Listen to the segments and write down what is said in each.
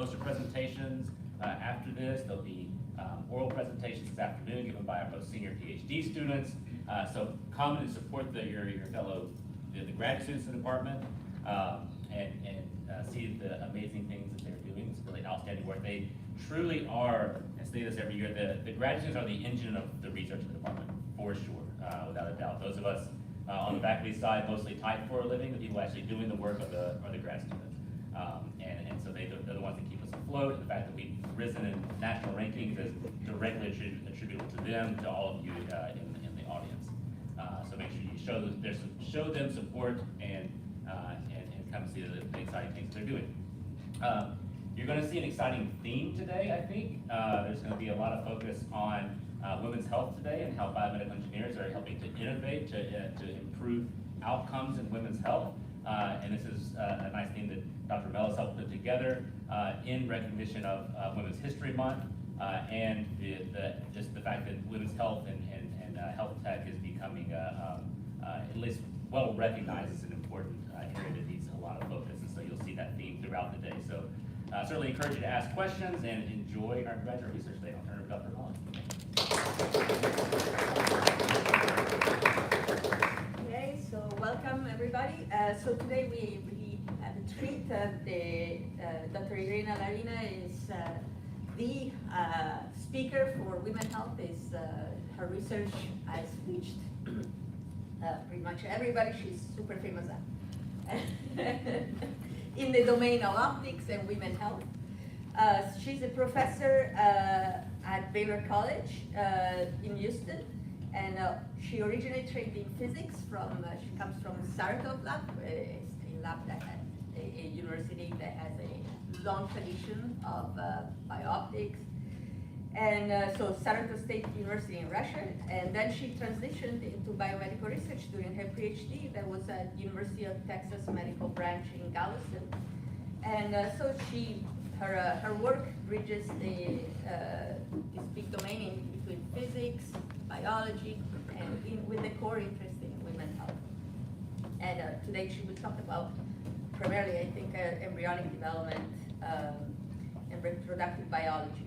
poster presentations after this. There'll be oral presentations this afternoon given by our most senior Ph.D. students. So come and support your fellow the graduate students in the department and see the amazing things that they're doing. It's really outstanding work. They truly are, I say this every year, the graduate students are the engine of the research in the department, for sure, without a doubt. Those of us on the faculty side mostly type for a living. The people actually doing the work are the grad students. And so they're the ones that keep us afloat. The fact that we've risen in national rankings is directly attributable to them, to all of you in the audience. So make sure you show them support and come see the exciting things they're doing. You're going to see an exciting theme today, I think. There's going to be a lot of focus on women's health today and how biomedical engineers are helping to innovate to improve outcomes in women's health. And this is a nice theme that Dr. Wallace helped put together in recognition of Women's History Month and just the fact that women's health and health tech is becoming at least well recognized as an important area that needs a lot of focus. And so you'll see that theme throughout the day. So certainly encourage you to ask questions and enjoy our graduate research day. I'll turn it over to Dr. Wallace. Okay, so welcome everybody. So today we have a treat. Dr. Irina Larina is the speaker for women health. Her research has reached pretty much everybody. She's super famous in the domain of optics and women health. She's a professor at Baylor College in Houston, and she originally trained in physics she comes from Saratov Lab, a lab that has a university that has a long tradition of biooptics. And so Saratov State University in Russia, and then she transitioned into biomedical research during her Ph.D. that was at University of Texas Medical Branch in Galveston. And so her work bridges this big domain between physics, biology, and with the core interest in women's health. And today she will talk about primarily, I think, embryonic development and reproductive biology.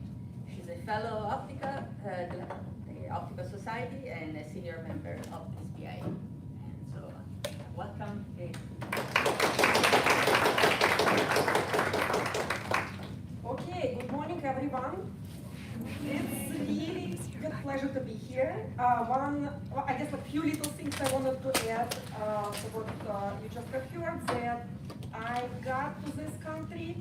She's a fellow Optica, the Optica Society, and a senior member of this BIA. And so, welcome. Okay, good morning, everyone. It's really a pleasure to be here. I guess a few little things I wanted to add to what you just heard, that I got to this country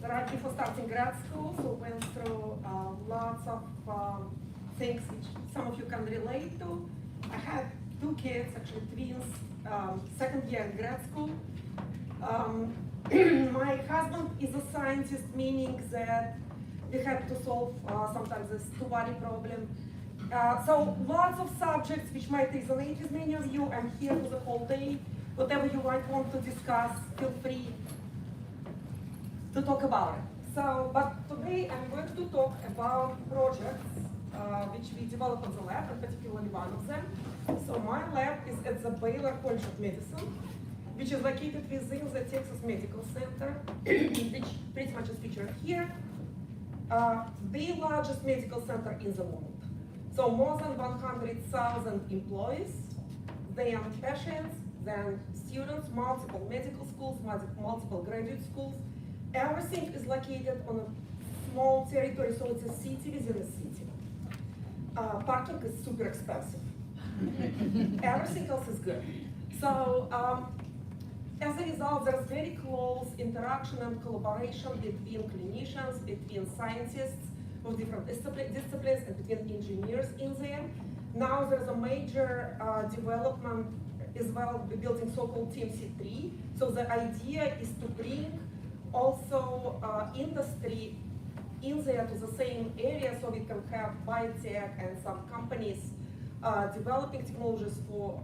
right before starting grad school, so went through lots of things which some of you can relate to. I had 2 kids, actually twins, second year in grad school. My husband is a scientist, meaning that we had to solve sometimes this two-body problem. So lots of subjects which might resonate with many of you. I'm here for the whole day. Whatever you might want to discuss, feel free to talk about it. So, but today I'm going to talk about projects which we developed in the lab, and particularly one of them. So my lab is at the Baylor College of Medicine, which is located within the Texas Medical Center, which pretty much is featured here. The largest medical center in the world. So more than 100,000 employees, then patients, then students, multiple medical schools, multiple graduate schools. Everything is located on a small territory, so it's a city within a city. Parking is super expensive. Everything else is good. So as a result, there's very close interaction and collaboration between clinicians, between scientists of different disciplines, and between engineers in there. Now there's a major development as well, building so-called TMC3. So the idea is to bring also industry in there to the same area, so we can have biotech and some companies developing technologies for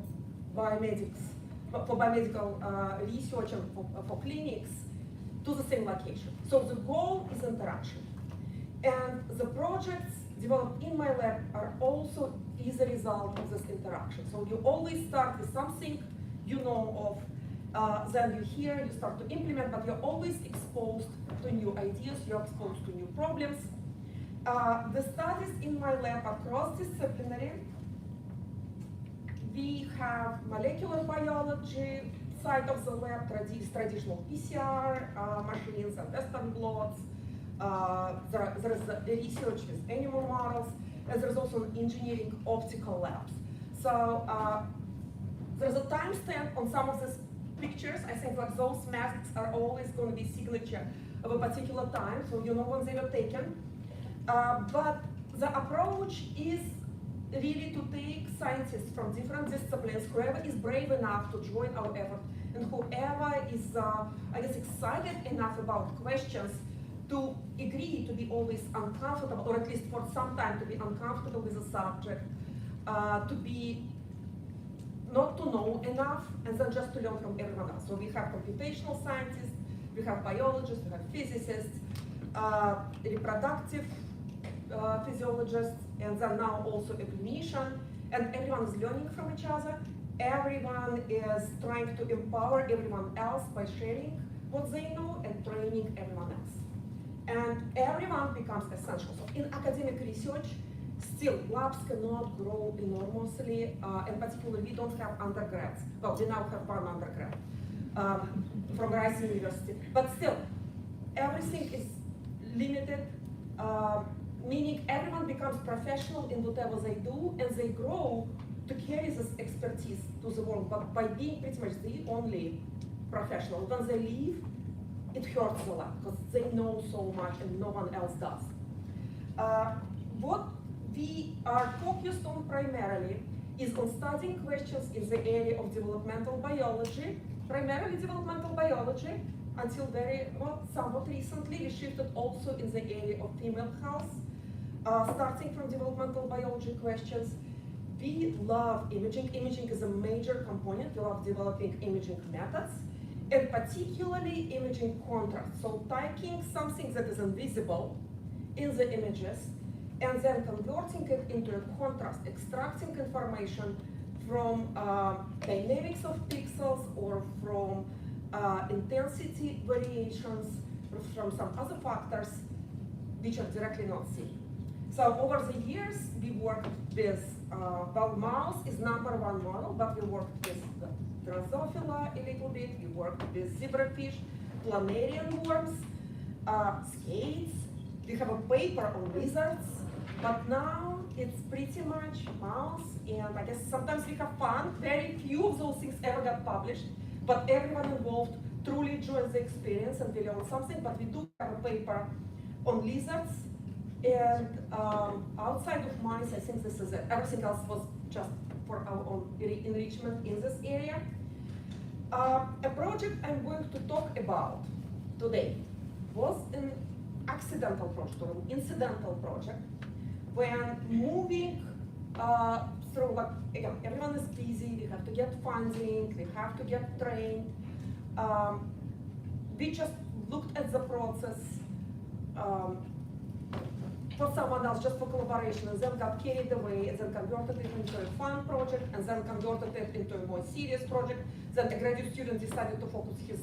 biomedical research and for clinics to the same location. So the goal is interaction. And the projects developed in my lab are also as a result of this interaction. So you always start with something you know of, Then you hear, you start to implement, but you're always exposed to new ideas, you're exposed to new problems. The studies in my lab are cross-disciplinary. We have molecular biology side of the lab, traditional PCR machines and Western blots. There is research with animal models, and there's also an engineering optical labs. So there's a timestamp on some of these pictures. I think like those masks are always going to be signature of a particular time, so you know when they were taken. But the approach is really to take scientists from different disciplines, whoever is brave enough to join our effort, and whoever is, I guess, excited enough about questions to agree to be always uncomfortable, or at least for some time to be uncomfortable with the subject, to be not to know enough, and then just to learn from everyone else. So we have computational scientists, we have biologists, we have physicists, reproductive physiologists, and then now also a clinician, and everyone is learning from each other. Everyone is trying to empower everyone else by sharing what they know and training everyone else. And everyone becomes essential. So in academic research, still labs cannot grow enormously, and particularly we don't have undergrads. Well, we now have one undergrad from Rice University, but still, everything is limited, meaning everyone becomes professional in whatever they do, and they grow to carry this expertise to the world, but by being pretty much the only professional. When they leave, it hurts a lot, because they know so much and no one else does. What we are focused on primarily is on studying questions in the area of developmental biology, primarily developmental biology, until somewhat recently we shifted also in the area of female health, starting from developmental biology questions. We love imaging. Imaging is a major component. We love developing imaging methods, and particularly imaging contrast. So taking something that is invisible in the images and then converting it into a contrast, extracting information from dynamics of pixels or from intensity variations, from some other factors which are directly not seen. So over the years, we worked with, mouse is #1 model, but we worked with Drosophila a little bit, we worked with zebrafish, planarian worms, skates. We have a paper on lizards, but now it's pretty much mouse, and I guess sometimes we have fun. Very few of those things ever got published, but everyone involved truly enjoys the experience and we learn something. But we do have a paper on lizards, and outside of mice, I think this is it. Everything else was just for our own enrichment in this area. A project I'm going to talk about today was an accidental project or an incidental project. When moving through, like, again, everyone is busy, we have to get funding, we have to get trained. We just looked at the process for someone else, just for collaboration, and then got carried away, and then converted it into a fun project, and then converted it into a more serious project. Then a graduate student decided to focus his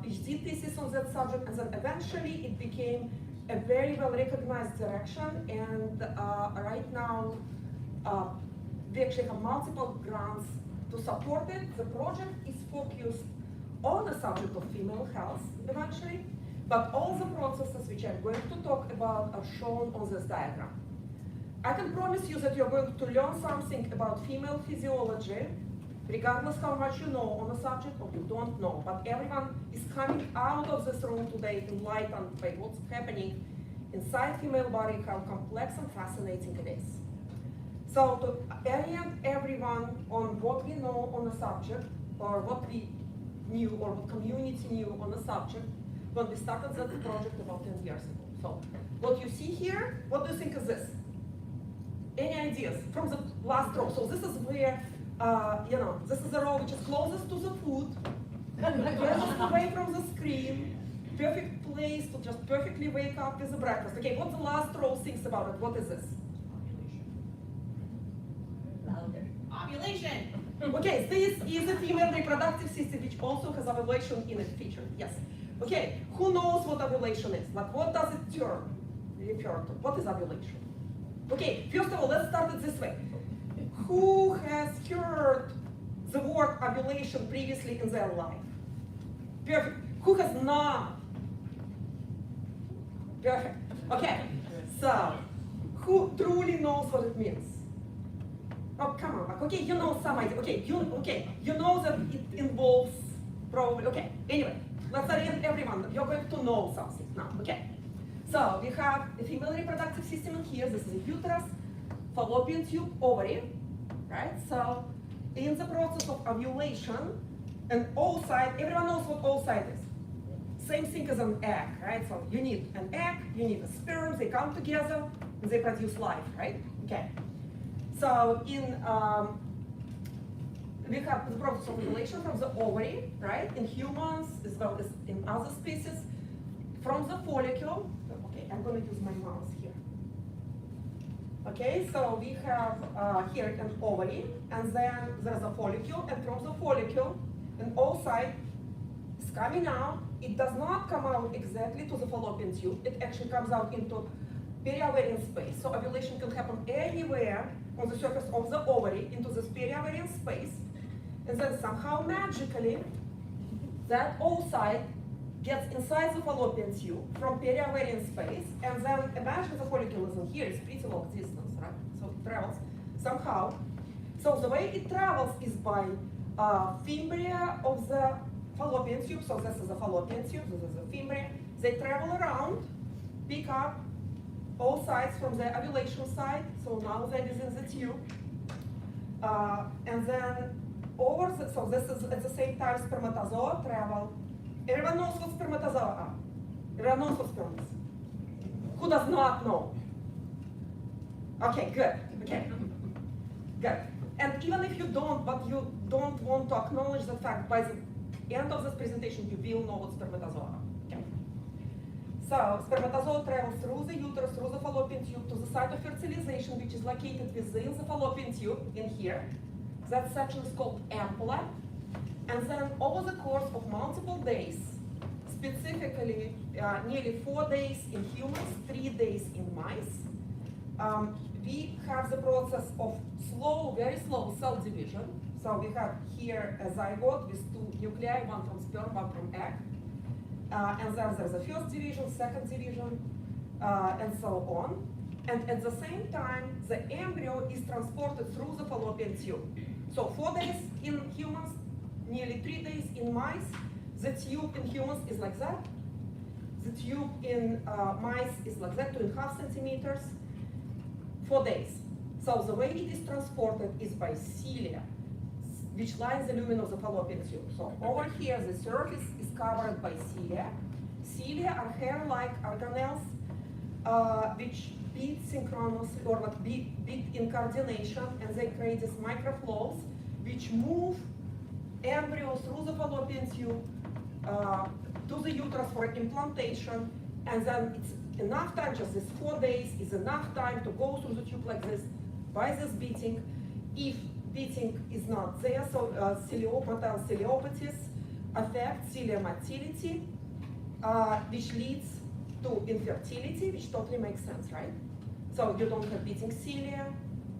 Ph.D. thesis on that subject, and then eventually it became a very well recognized direction, and right now we actually have multiple grants to support it. The project is focused on the subject of female health eventually, but all the processes which I'm going to talk about are shown on this diagram. I can promise you that you're going to learn something about female physiology, regardless how much you know on the subject or you don't know, but everyone is coming out of this room today enlightened by what's happening inside female body, how complex and fascinating it is. So to orient everyone on what we know on the subject, or what we knew, or what community knew on the subject, when we started that project about 10 years ago. So what you see here, what do you think is this? Any ideas from the last row? So this is where, this is the row which is closest to the food, furthest away from the screen, perfect place to just perfectly wake up with the breakfast. Okay, what the last row thinks about it? What is this? Louder. Ovulation. Okay, this is a female reproductive system which also has ovulation in its feature. Yes. Okay, who knows what ovulation is? Like, what does it refer to? What is ovulation? Okay, first of all, let's start it this way. Who has heard the word ovulation previously in their life? Perfect. Who has not? Perfect. Okay, so who truly knows what it means? Oh, come on. Okay, you know some idea. Okay, you know that it involves probably. Okay, anyway, let's arrange everyone. You're going to know something now. Okay, so we have a female reproductive system in here. This is a uterus, fallopian tube, ovary, right? So in the process of ovulation, an oocyte, everyone knows what oocyte is. Same thing as an egg, right? So you need an egg, you need a sperm, they come together, and they produce life, right? Okay. So we have the process of ovulation from the ovary, right? In humans, as well as in other species, from the follicle. Okay, I'm going to use my mouse here. Okay, so we have here an ovary, and then there's a follicle, and from the follicle, an oocyte is coming out. It does not come out exactly to the fallopian tube. It actually comes out into periovarian space. So ovulation can happen anywhere on the surface of the ovary into this periovarian space, and then somehow magically that oocyte gets inside the fallopian tube from periovarian space, and then imagine the follicle is in here. It's pretty long distance, right? So it travels somehow. So the way it travels is by fimbria of the fallopian tube. So this is the fallopian tube, this is the fimbria. They travel around, pick up oocytes from the ovulation site. So now they're within the tube. And then so this is at the same time spermatozoa travel. Everyone knows what spermatozoa are. Everyone knows what sperm is. Who does not know? Okay, good. Okay, good. And even if you don't, but you don't want to acknowledge the fact, by the end of this presentation, you will know what spermatozoa are. Okay. So spermatozoa travels through the uterus, through the fallopian tube to the site of fertilization, which is located within the fallopian tube in here. That section is called ampulla. And then over the course of multiple days, specifically nearly 4 days in humans, 3 days in mice, we have the process of slow, very slow cell division. So we have here a zygote with 2 nuclei, one from sperm, one from egg. And then there's a first division, second division, and so on. And at the same time, the embryo is transported through the fallopian tube. So 4 days in humans, nearly 3 days in mice. The tube in humans is like that. The tube in mice is like that, 2.5 centimeters. 4 days. So the way it is transported is by cilia, which lines the lumen of the fallopian tube. So over here, the surface is covered by cilia. Cilia are hair-like organelles which beat synchronously, or like beat in coordination, and they create these microflows which move embryo through the fallopian tube to the uterus for implantation, and then it's enough time, just this 4 days is enough time to go through the tube like this by this beating. If beating is not there, so motile ciliopathies affect cilia motility, which leads to infertility, which totally makes sense, right? So you don't have beating cilia,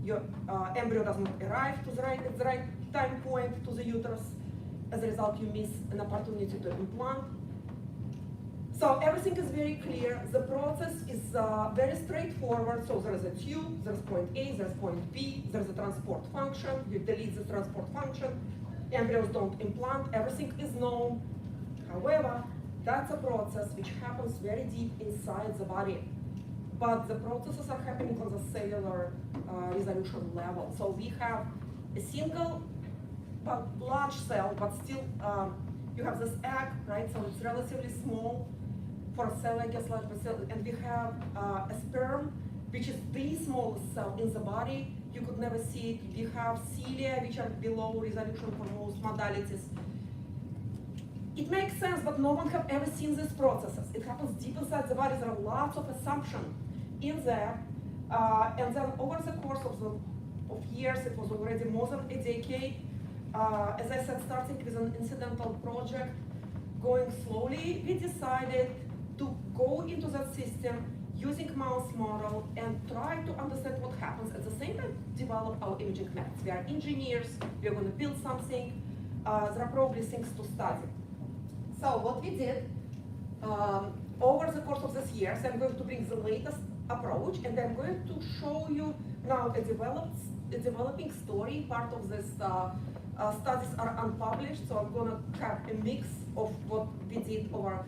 your embryo doesn't arrive to at the right time point to the uterus. As a result, you miss an opportunity to implant. So everything is very clear. The process is very straightforward. So there is a tube, there's point A, there's point B, there's a transport function. You delete the transport function. Embryos don't implant. Everything is known. However, that's a process which happens very deep inside the body. But the processes are happening on the cellular resolution level. So we have a single but large cell, but still you have this egg, right? So it's relatively small for a cell, I guess, large cell. And we have a sperm, which is the smallest cell in the body. You could never see it. We have cilia, which are below resolution for most modalities. It makes sense, but no one have ever seen these processes. It happens deep inside the body. There are lots of assumptions in there. And then over the course of years, it was already more than a decade, as I said, starting with an incidental project, going slowly, we decided to go into that system using mouse model and try to understand what happens. At the same time, develop our imaging methods. We are engineers, we are going to build something. There are probably things to study. So what we did, over the course of this year, so I'm going to bring the latest approach, and I'm going to show you now a developing story. Part of this studies are unpublished, so I'm going to have a mix of what we did over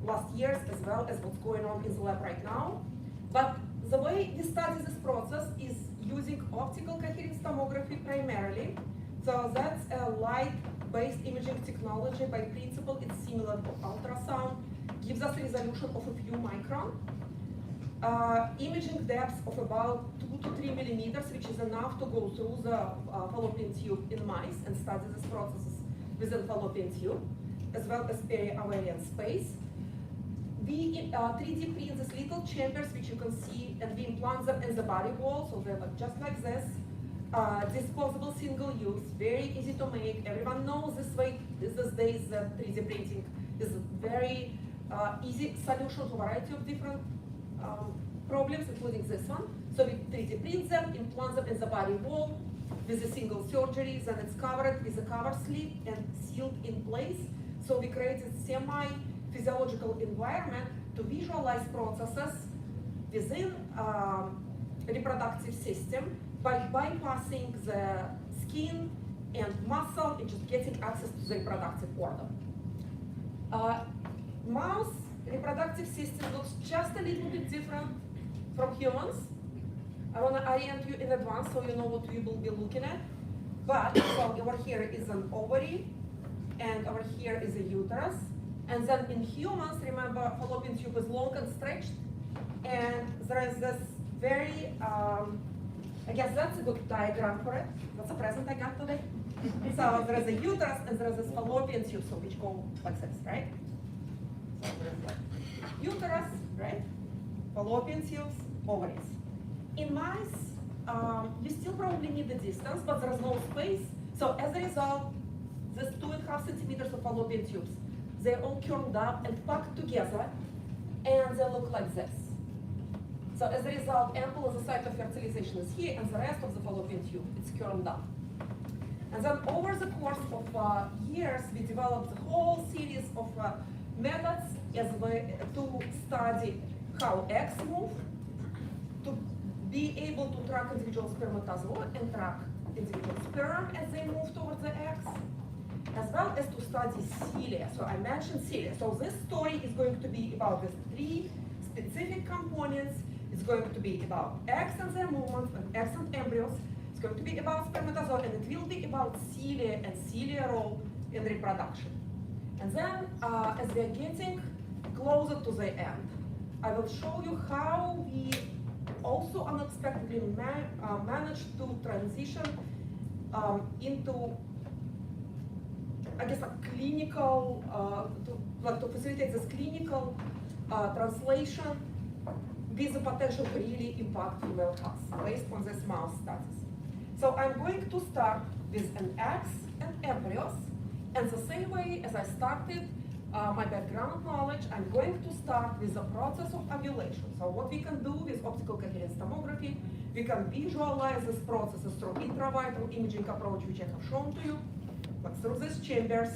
last years as well as what's going on in the lab right now. But the way we study this process is using optical coherence tomography primarily. So that's a light-based imaging technology. By principle, it's similar to ultrasound, gives us a resolution of a few micron, imaging depth of about 2 to 3 millimeters, which is enough to go through the fallopian tube in mice and study these processes within fallopian tube, as well as peri-ovarian space. We 3D print these little chambers, which you can see, and we implant them in the body wall, so they're just like this. Disposable, single use, very easy to make. Everyone knows this way, these days that 3D printing is a very easy solution to a variety of different problems, including this one. So we 3D print them, implant them in the body wall with a single surgery, then it's covered with a cover slip and sealed in place. So we created semi-physiological environment to visualize processes within reproductive system by bypassing the skin and muscle and just getting access to the reproductive organ. Mouse reproductive system looks just a little bit different from humans. I want to orient you in advance so you know what we will be looking at. But so over here is an ovary, and over here is a uterus. And then in humans, remember, fallopian tube is long and stretched, and there is this very, I guess that's a good diagram for it. That's a present I got today. So there is a uterus and there is this fallopian tube, so which go like this, right? So there is like uterus, right? Fallopian tubes, ovaries. In mice, you still probably need the distance, but there is no space. So as a result, these 2.5 centimeters of fallopian tubes, they're all curled up and packed together, and they look like this. So as a result, ample as the site of fertilization is here, and the rest of the fallopian tube, it's curled up. And then over the course of years, we developed a whole series of methods as way to study how eggs move, to be able to track individual spermatozoa and track individual sperm as they move towards the eggs, as well as to study cilia. So I mentioned cilia. So this story is going to be about these 3 specific components. It's going to be about eggs and their movements, and eggs and embryos. It's going to be about spermatozoa, and it will be about cilia and cilia role in reproduction. And then, as we are getting closer to the end, I will show you how we also unexpectedly managed to transition into, I guess, a clinical, to facilitate this clinical translation with the potential to really impact female health based on this mouse studies. So I'm going to start with an eggs and embryos, and the same way as I started my background knowledge, I'm going to start with the process of ovulation. So what we can do with optical coherence tomography, we can visualize these processes through intravital imaging approach, which I have shown to you, but through these chambers,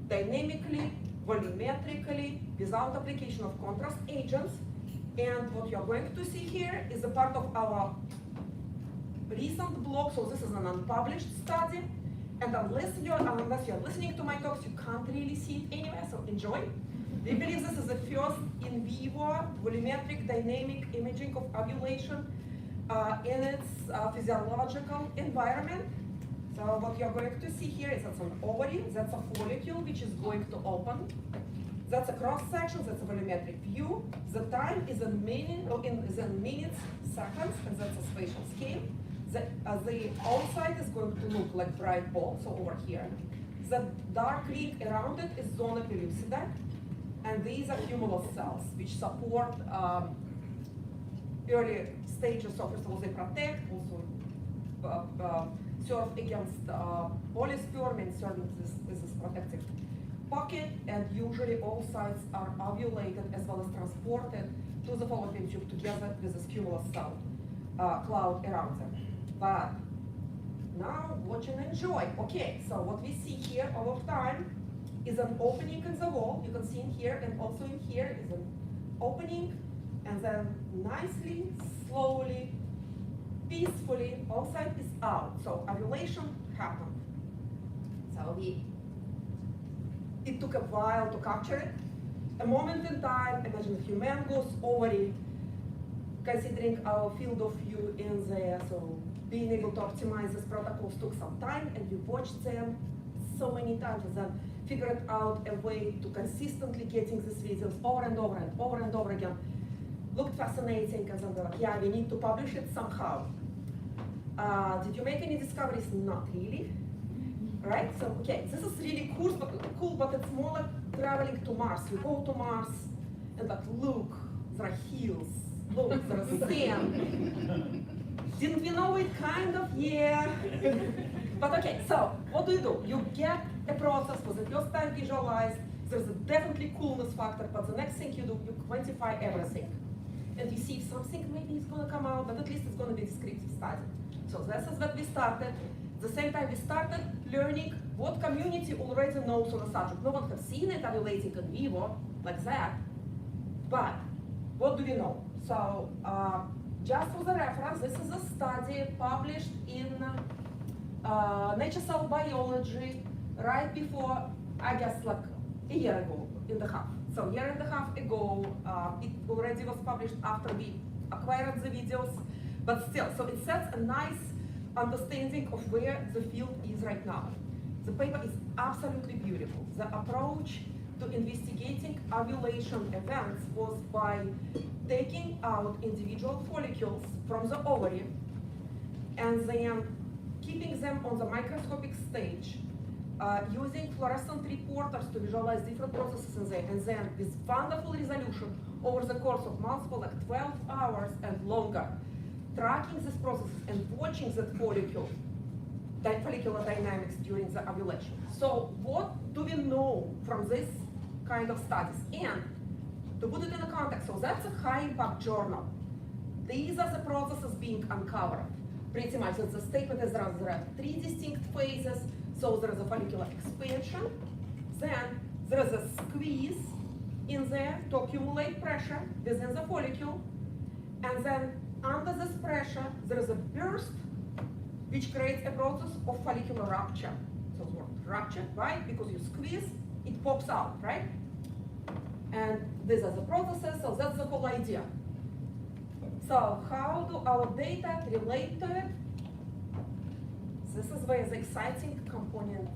dynamically, volumetrically, without application of contrast agents. And what you're going to see here is a part of our recent blog. So this is an unpublished study. And unless you're listening to my talks, you can't really see it anywhere, so enjoy. We believe this is the first in vivo volumetric dynamic imaging of ovulation in its physiological environment. So what you're going to see here is that's an ovary, that's a follicle which is going to open. That's a cross section, that's a volumetric view. The time is in minutes, seconds, and that's a spatial scale. The outside is going to look like bright ball, so over here. The dark ring around it is zona pellucida, and these are cumulus cells, which support early stages. So first of all, they protect, also serve against polysperm and serving this protective pocket, and usually all sites are ovulated as well as transported to the fallopian tube together with a cumulus cell cloud around them. But now watch and enjoy. Okay, so what we see here over time is an opening in the wall. You can see in here and also in here is an opening, and then nicely, slowly, peacefully, all side is out. So ovulation happened. So it took a while to capture it. A moment in time, imagine a humongous ovary, considering our field of view in there, so being able to optimize these protocols took some time, and we watched them so many times and then figured out a way to consistently getting these videos over and over and over and over again. Looked fascinating, and then they're like, yeah, we need to publish it somehow. Did you make any discoveries? Not really. Right? So, okay, this is really cool, but it's more like traveling to Mars. You go to Mars, and like, look, there are hills, look, there is sand. Didn't we know it? Kind of, yeah. But okay, so what do? You get a process for the first time visualized. There's a definitely coolness factor, but the next thing you do, you quantify everything. And you see if something maybe is going to come out, but at least it's going to be a descriptive study. So this is what we started. At the same time, we started learning what community already knows on the subject. No one has seen it ovulating in vivo like that, but what do we know? So just for the reference, this is a study published in Nature Cell Biology right before, I guess, like a year ago and a half. So a year and a half ago, it already was published after we acquired the videos, but still, so it sets a nice understanding of where the field is right now. The paper is absolutely beautiful. The approach to investigating ovulation events was by taking out individual follicles from the ovary and then keeping them on the microscopic stage, using fluorescent reporters to visualize different processes in there, and then with wonderful resolution over the course of multiple, like 12 hours and longer, tracking these processes and watching that follicular dynamics during the ovulation. So what do we know from this kind of studies? And to put it in a context, so that's a high impact journal. These are the processes being uncovered. Pretty much, the statement is there are 3 distinct phases. So there is a follicular expansion, then there is a squeeze in there to accumulate pressure within the follicle, and then under this pressure there is a burst which creates a process of follicular rupture. So the word rupture, right? Because you squeeze, it pops out, right? And these are the processes, so that's the whole idea. So how do our data relate to it? This is where the exciting component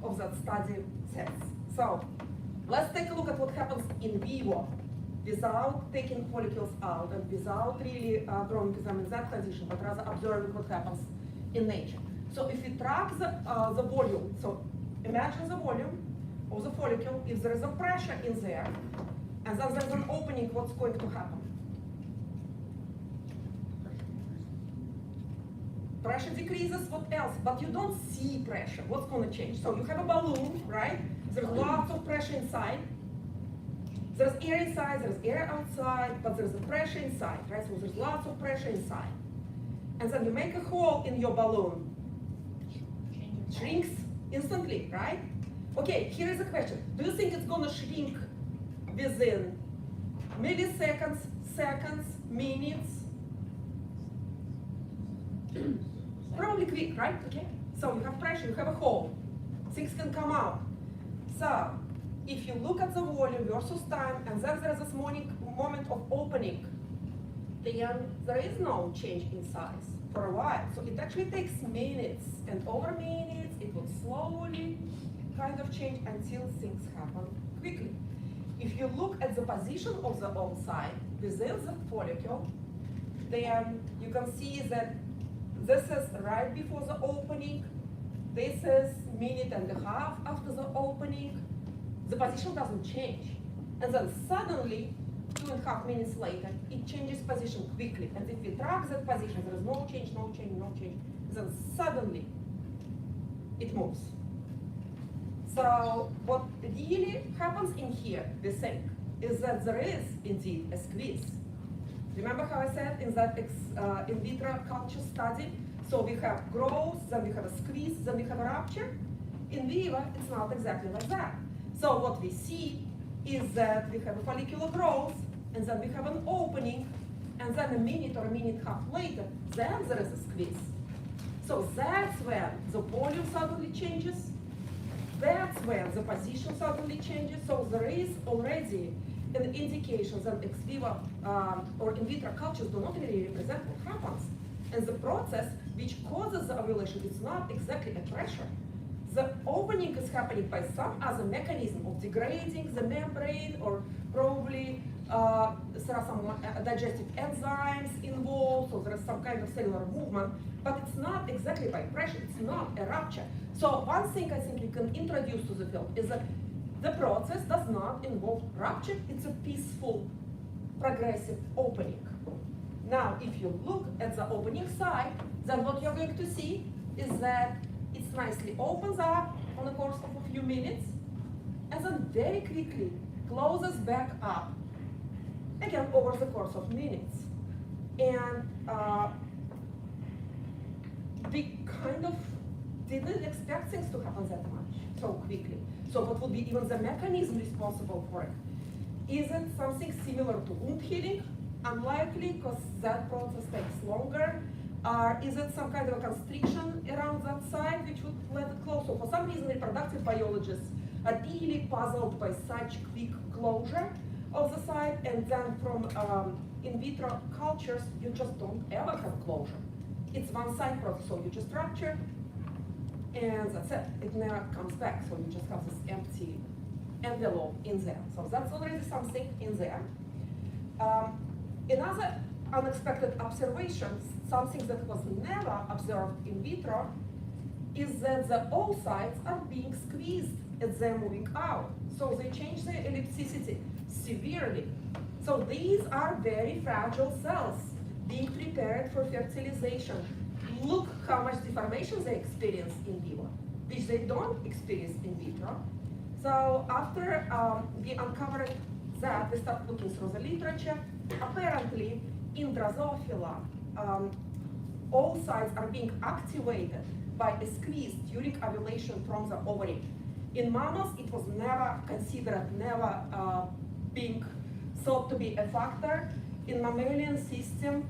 of that study sits. So let's take a look at what happens in vivo without taking follicles out and without really growing them in that condition, but rather observing what happens in nature. So if we track the volume, so imagine the volume of the follicle, if there is a pressure in there, and then there's an opening, what's going to happen? Pressure decreases, what else? But you don't see pressure. What's going to change? So you have a balloon, right? There's lots of pressure inside. There's air inside, there's air outside, but there's a pressure inside, right? So there's lots of pressure inside. And then you make a hole in your balloon. Shrinks instantly, right? Okay, here is a question. Do you think it's going to shrink within milliseconds, seconds, minutes? Probably quick, right? Okay. So you have pressure, you have a hole. Things can come out. So if you look at the volume versus time, and then there's this moment of opening, then there is no change in size for a while. So it actually takes minutes, and over minutes, it will slowly kind of change until things happen quickly. If you look at the position of the oocyte within the follicle, then you can see that this is right before the opening. This is minute and a half after the opening. The position doesn't change. And then suddenly, 2.5 minutes later, it changes position quickly. And if we track that position, there is no change, no change, no change. then suddenly it moves. So what really happens in here, we think, is that there is indeed a squeeze. Remember how I said in that in vitro culture study? So we have growth, then we have a squeeze, then we have a rupture. In vivo, it's not exactly like that. So what we see is that we have a follicular growth, and then we have an opening, and then a minute or a minute and a half later, then there is a squeeze. So that's when the volume suddenly changes. That's when the position suddenly changes. So there is already an indication that ex vivo or in vitro cultures do not really represent what happens. And the process which causes the ovulation is not exactly a pressure. The opening is happening by some other mechanism of degrading the membrane, or probably there are some digestive enzymes involved, so there is some kind of cellular movement, but it's not exactly by pressure, it's not a rupture. So one thing I think we can introduce to the field is that the process does not involve rupture, it's a peaceful, progressive opening. Now, if you look at the opening side, then what you're going to see is that it nicely opens up on the course of a few minutes, and then very quickly closes back up, again over the course of minutes. And we kind of didn't expect things to happen that much, so quickly. So what would be even the mechanism responsible for it? Is it something similar to wound healing? Unlikely, because that process takes longer. Is it some kind of a constriction around that site which would let it close? So for some reason, reproductive biologists are really puzzled by such quick closure of the site, and then from in vitro cultures, you just don't ever have closure. It's one side process, so you just rupture, and that's it. It never comes back, so you just have this empty envelope in there. So that's already something in there. Another unexpected observation, something that was never observed in vitro, is that the oocytes are being squeezed as they're moving out. So they change their ellipticity severely. So these are very fragile cells being prepared for fertilization. Look how much deformation they experience in vivo, which they don't experience in vitro. So after we uncovered that, we start looking through the literature. Apparently, in Drosophila, oocytes are being activated by a squeeze during ovulation from the ovary. In mammals, it was never considered, never being thought to be a factor. In mammalian system,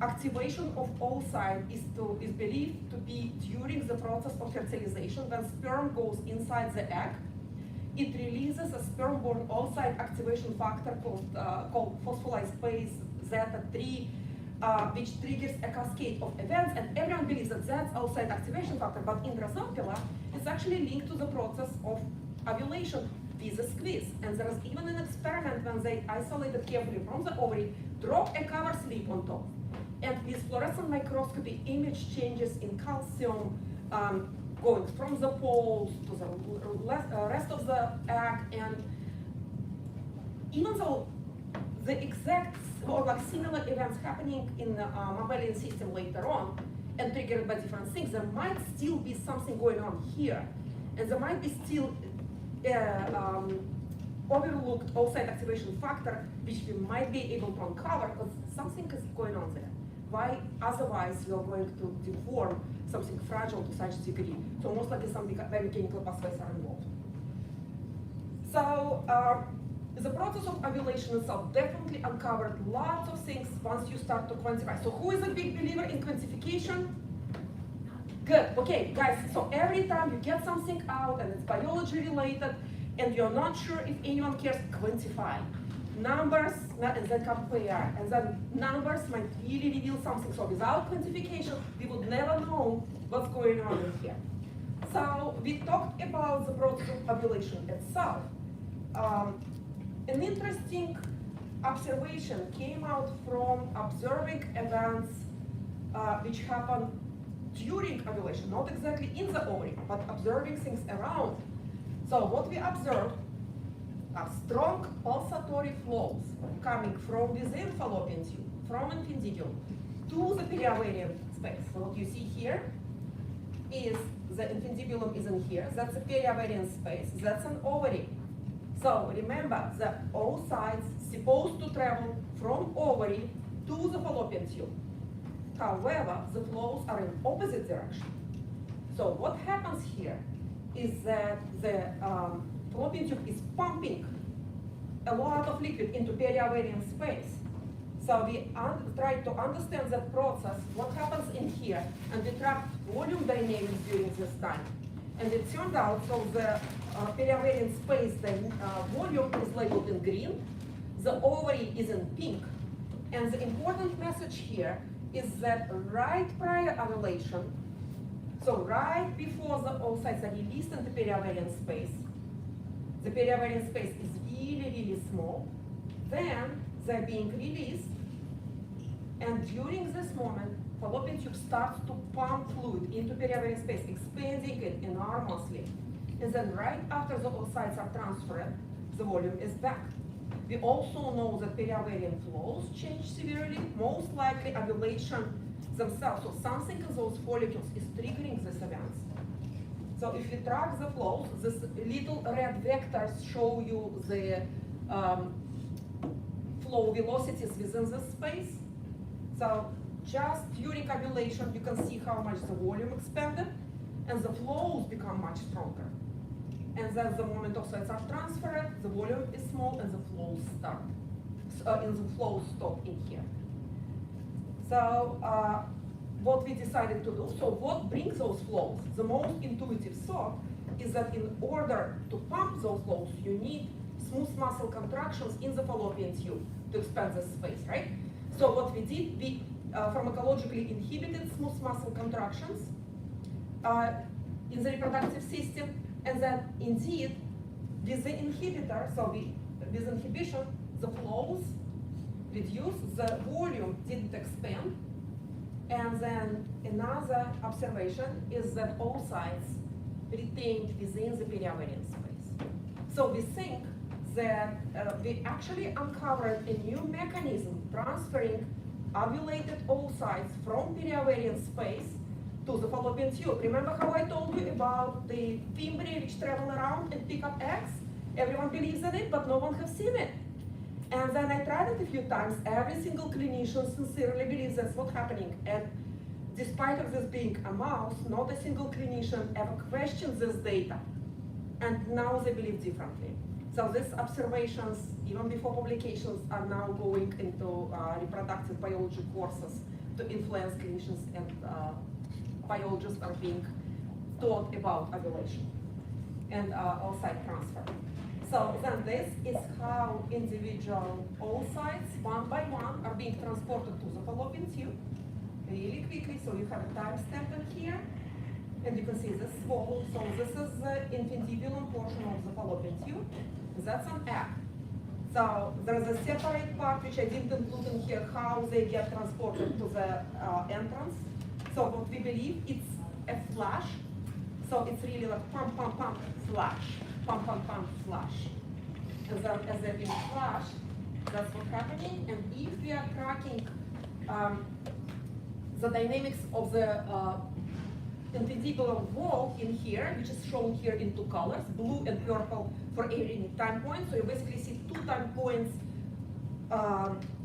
activation of oocyte is believed to be during the process of fertilization when sperm goes inside the egg. It releases a sperm-borne oocyte activation factor called phospholipase zeta-3, which triggers a cascade of events, and everyone believes that that's oocyte activation factor, but in Drosophila, it's actually linked to the process of ovulation with a squeeze. And there is even an experiment when they isolated carefully from the ovary, drop a cover slip on top, and with fluorescent microscopy, image changes in calcium, going from the poles to the rest of the egg, and even though the exact or like similar events happening in the mammalian system later on and triggered by different things, there might still be something going on here, and there might be still overlooked oocyte activation factor which we might be able to uncover because something is going on there. Why otherwise you're going to deform something fragile to such degree? So most likely some very chemical pathways are involved. So the process of ovulation itself definitely uncovered lots of things once you start to quantify. So who is a big believer in quantification? Good, okay, guys, so every time you get something out and it's biology related and you're not sure if anyone cares, quantify. Numbers, and then compare, and then numbers might really reveal something. So without quantification, we would never know what's going on in here. So we talked about the process of ovulation itself. An interesting observation came out from observing events which happen during ovulation, not exactly in the ovary, but observing things around. So what we observed are strong pulsatory flows coming from within fallopian tube, from infundibulum to the periovarian space. So what you see here is the infundibulum is in here. That's the periovarian space. That's an ovary. So remember that oocytes supposed to travel from ovary to the fallopian tube. However, the flows are in opposite direction. So what happens here is that the fallopian tube is pumping a lot of liquid into periovarian space. So we try to understand that process, what happens in here, and we track volume dynamics during this time. And it turned out, so the periovarian space, the volume is labeled in green, the ovary is in pink. And the important message here is that right prior ovulation, so right before the oocytes are released into periovarian space, the periovarian space is really, really small. Then they're being released, and during this moment, fallopian tube starts to pump fluid into periovarian space, expanding it enormously. And then right after the oocytes are transferred, the volume is back. We also know that periovarian flows change severely, most likely ovulation themselves. So something in those follicles is triggering these events. So if you track the flows, these little red vectors show you the flow velocities within this space. So just during ovulation, you can see how much the volume expanded, and the flows become much stronger. And then the moment oocytes are transferred, the volume is small and the flows start. And the flows stop in here. So what we decided to do, so what brings those flows? The most intuitive thought is that in order to pump those flows, you need smooth muscle contractions in the fallopian tube to expand the space, right? So what we did, we pharmacologically inhibited smooth muscle contractions in the reproductive system, and then indeed, with the inhibitor, so with inhibition, the flows reduced, the volume didn't expand. And then another observation is that oocytes retained within the periovarian space. So we think that we actually uncovered a new mechanism transferring ovulated oocytes from periovarian space to the fallopian tube. Remember how I told you about the fimbriae which travel around and pick up eggs? Everyone believes in it, but no one has seen it. And then I tried it a few times. Every single clinician sincerely believes that's what's happening. And despite of this being a mouse, not a single clinician ever questions this data. And now they believe differently. So these observations, even before publications, are now going into reproductive biology courses to influence clinicians, and biologists are being taught about ovulation and oocyte transfer. So then this is how individual oocytes, one by one, are being transported to the fallopian tube really quickly. So you have a timestamp in here, and you can see this swallow. So this is the infundibulum portion of the fallopian tube. That's an egg. So there's a separate part which I didn't include in here, how they get transported to the entrance. So what we believe, it's a flash. So it's really like pump, pump, pump, flash. Pump, pump, pump, flash. And then as they're being flashed, that's what's happening. And if we are tracking the dynamics of the infundibulum wall in here, which is shown here in two colors, blue and purple for every time point. So you basically see 2 time points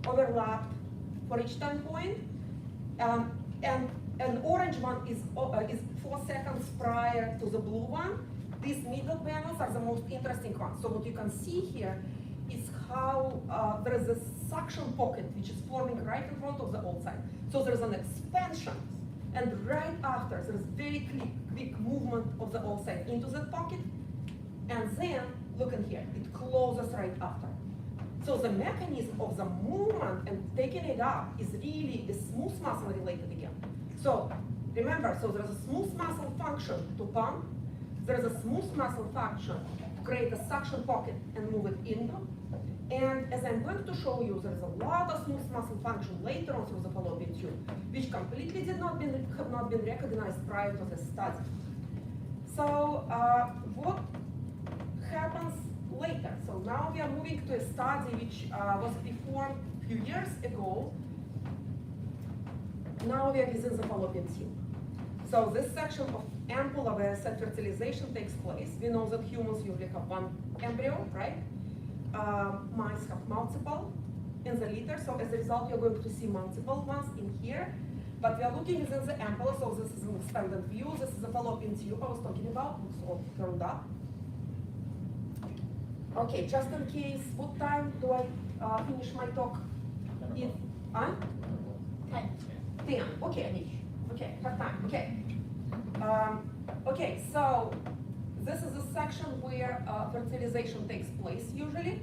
overlapped for each time point. And an orange one is 4 seconds prior to the blue one. These middle panels are the most interesting ones. So what you can see here is how there is a suction pocket which is forming right in front of the oocyte. So there's an expansion, and right after there's very quick movement of the oocyte into that pocket, and then look in here, it closes right after. So the mechanism of the movement and taking it up is really a smooth muscle related again. So remember, so there's a smooth muscle function to pump. There's a smooth muscle function to create a suction pocket and move it into. And as I'm going to show you, there's a lot of smooth muscle function later on through the fallopian tube, which completely have not been recognized prior to this study. So what happens later? So now we are moving to a study which was performed a few years ago now we are within the fallopian tube. So this section of ampulla where said fertilization takes place, we know that humans usually have one embryo, right? Mice have multiple in the litter, so as a result you're going to see multiple ones in here. But we are looking within the ampulla, so this is in standard view. This is the fallopian tube I was talking about, looks all curled up. Okay, just in case, what time do I finish my talk? If, 10. Okay. Okay, have time. Okay. Okay, so this is a section where fertilization takes place usually.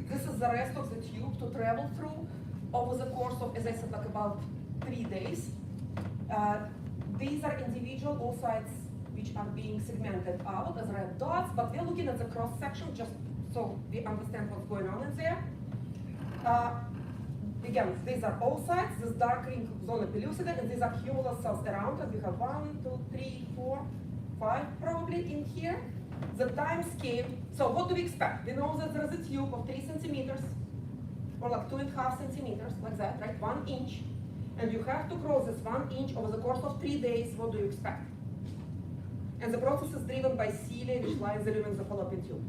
This is the rest of the tube to travel through over the course of, as I said, like about 3 days. These are individual oocytes which are being segmented out as red dots, but we're looking at the cross section just so we understand what's going on in there. Again, these are oocytes, this dark ring zona pellucida, and these are cumulus cells around it. We have 1, 2, 3, 4, 5 probably in here. The time scale, so what do we expect? We know that there is a tube of 3 centimeters, or like 2.5 centimeters, like that, right? 1 inch. And you have to cross this 1 inch over the course of 3 days. What do you expect? And the process is driven by cilia, which lines the lumen of the fallopian tube.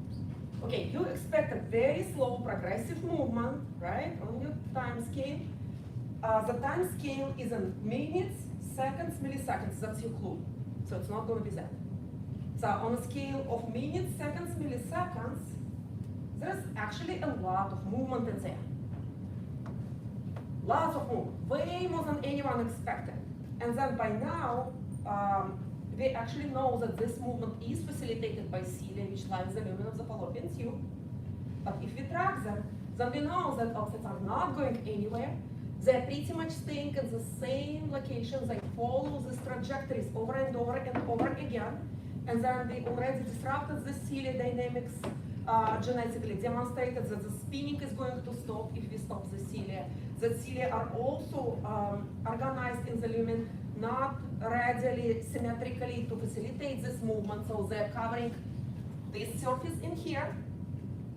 Okay, you expect a very slow progressive movement, right, on your time scale. The time scale is in minutes, seconds, milliseconds. That's your clue. So it's not going to be that. So on a scale of minutes, seconds, milliseconds, there's actually a lot of movement in there. Lots of movement, way more than anyone expected. And then by now, we actually know that this movement is facilitated by cilia, which lines the lumen of the fallopian tube. But if we track them, then we know that oocytes are not going anywhere. They're pretty much staying in the same locations. They follow these trajectories over and over and over again. And then we already disrupted the cilia dynamics genetically, demonstrated that the spinning is going to stop if we stop the cilia. The cilia are also organized in the lumen, not radially, symmetrically to facilitate this movement. So they're covering this surface in here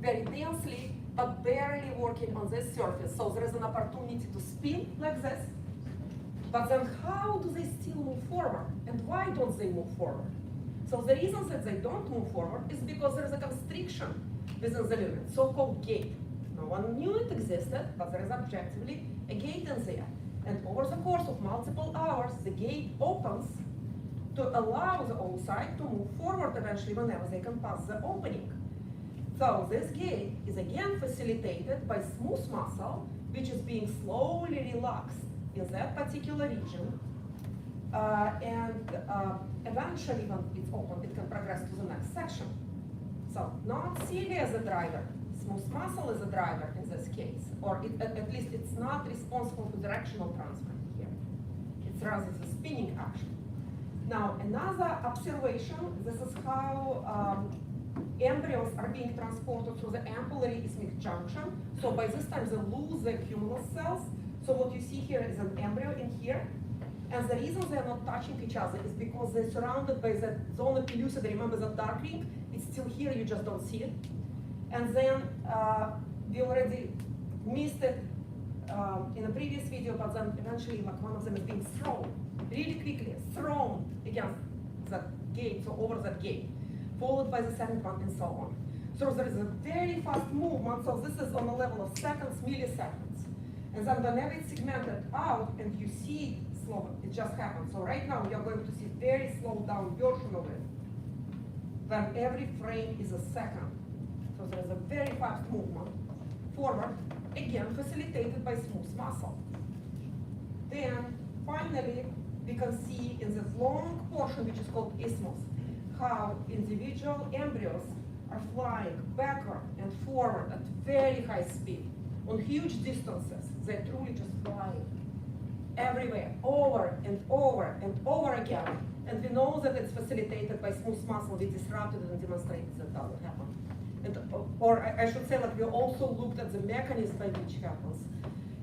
very densely, but barely working on this surface. So there is an opportunity to spin like this. But then how do they still move forward? And why don't they move forward? So the reason that they don't move forward is because there is a constriction within the lumen, so-called gate. No one knew it existed, but there is objectively a gate in there. And over the course of multiple hours, the gate opens to allow the oocyte to move forward eventually whenever they can pass the opening. So this gate is again facilitated by smooth muscle, which is being slowly relaxed in that particular region. Eventually, when it's open, it can progress to the next section. So not cilia as a driver, smooth muscle is a driver in this case, or at least it's not responsible for directional transfer here. It's rather the spinning action. Now, another observation, this is how embryos are being transported through the ampullary isthmic junction. So by this time, they lose their cumulus cells. So what you see here is an embryo in here. And the reason they're not touching each other is because they're surrounded by the zona pellucida. Remember that dark ring? It's still here, you just don't see it. And then we already missed it in a previous video, but then eventually like one of them is being thrown, really quickly, thrown against that gate, so over that gate, followed by the second one and so on. So there is a very fast movement, so this is on a level of seconds, milliseconds. And then whenever it's segmented out and you see it slow, it just happens. So right now you're going to see very slowed down version of it. Then every frame is a second. So there is a very fast movement forward, again facilitated by smooth muscle. Then finally we can see in this long portion, which is called isthmus, how individual embryos are flying backward and forward at very high speed on huge distances. They're truly just flying everywhere, over and over and over again. And we know that it's facilitated by smooth muscle. We disrupted it and demonstrated that doesn't happen. And, or I should say that we also looked at the mechanism by which happens.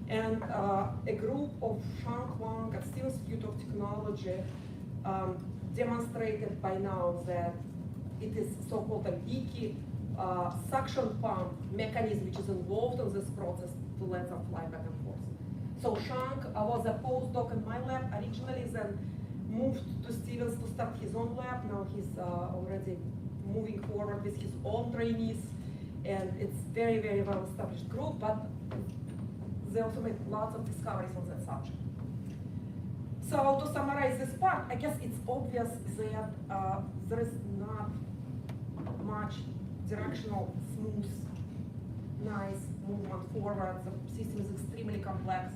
And a group of Shang Wang at Steel Institute of Technology demonstrated by now that it is so-called a leaky suction pump mechanism which is involved in this process to let them fly back and forth. So Shank was a postdoc in my lab originally, then moved to Stevens to start his own lab. Now he's already moving forward with his own trainees, and it's very, very well established group, but they also made lots of discoveries on that subject. So to summarize this part, I guess it's obvious that there is not much directional, smooth, nice movement forward. The system is extremely complex.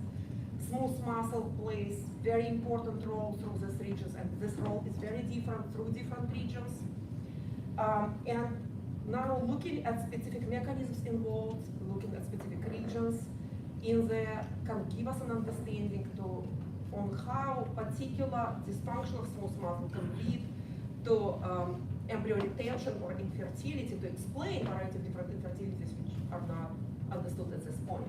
Smooth muscle plays very important role through these regions, and this role is very different through different regions. And now looking at specific mechanisms involved, looking at specific regions, in there can give us an understanding on how particular dysfunction of smooth muscle can lead to embryo retention or infertility, to explain a variety of different infertilities which are not understood at this point.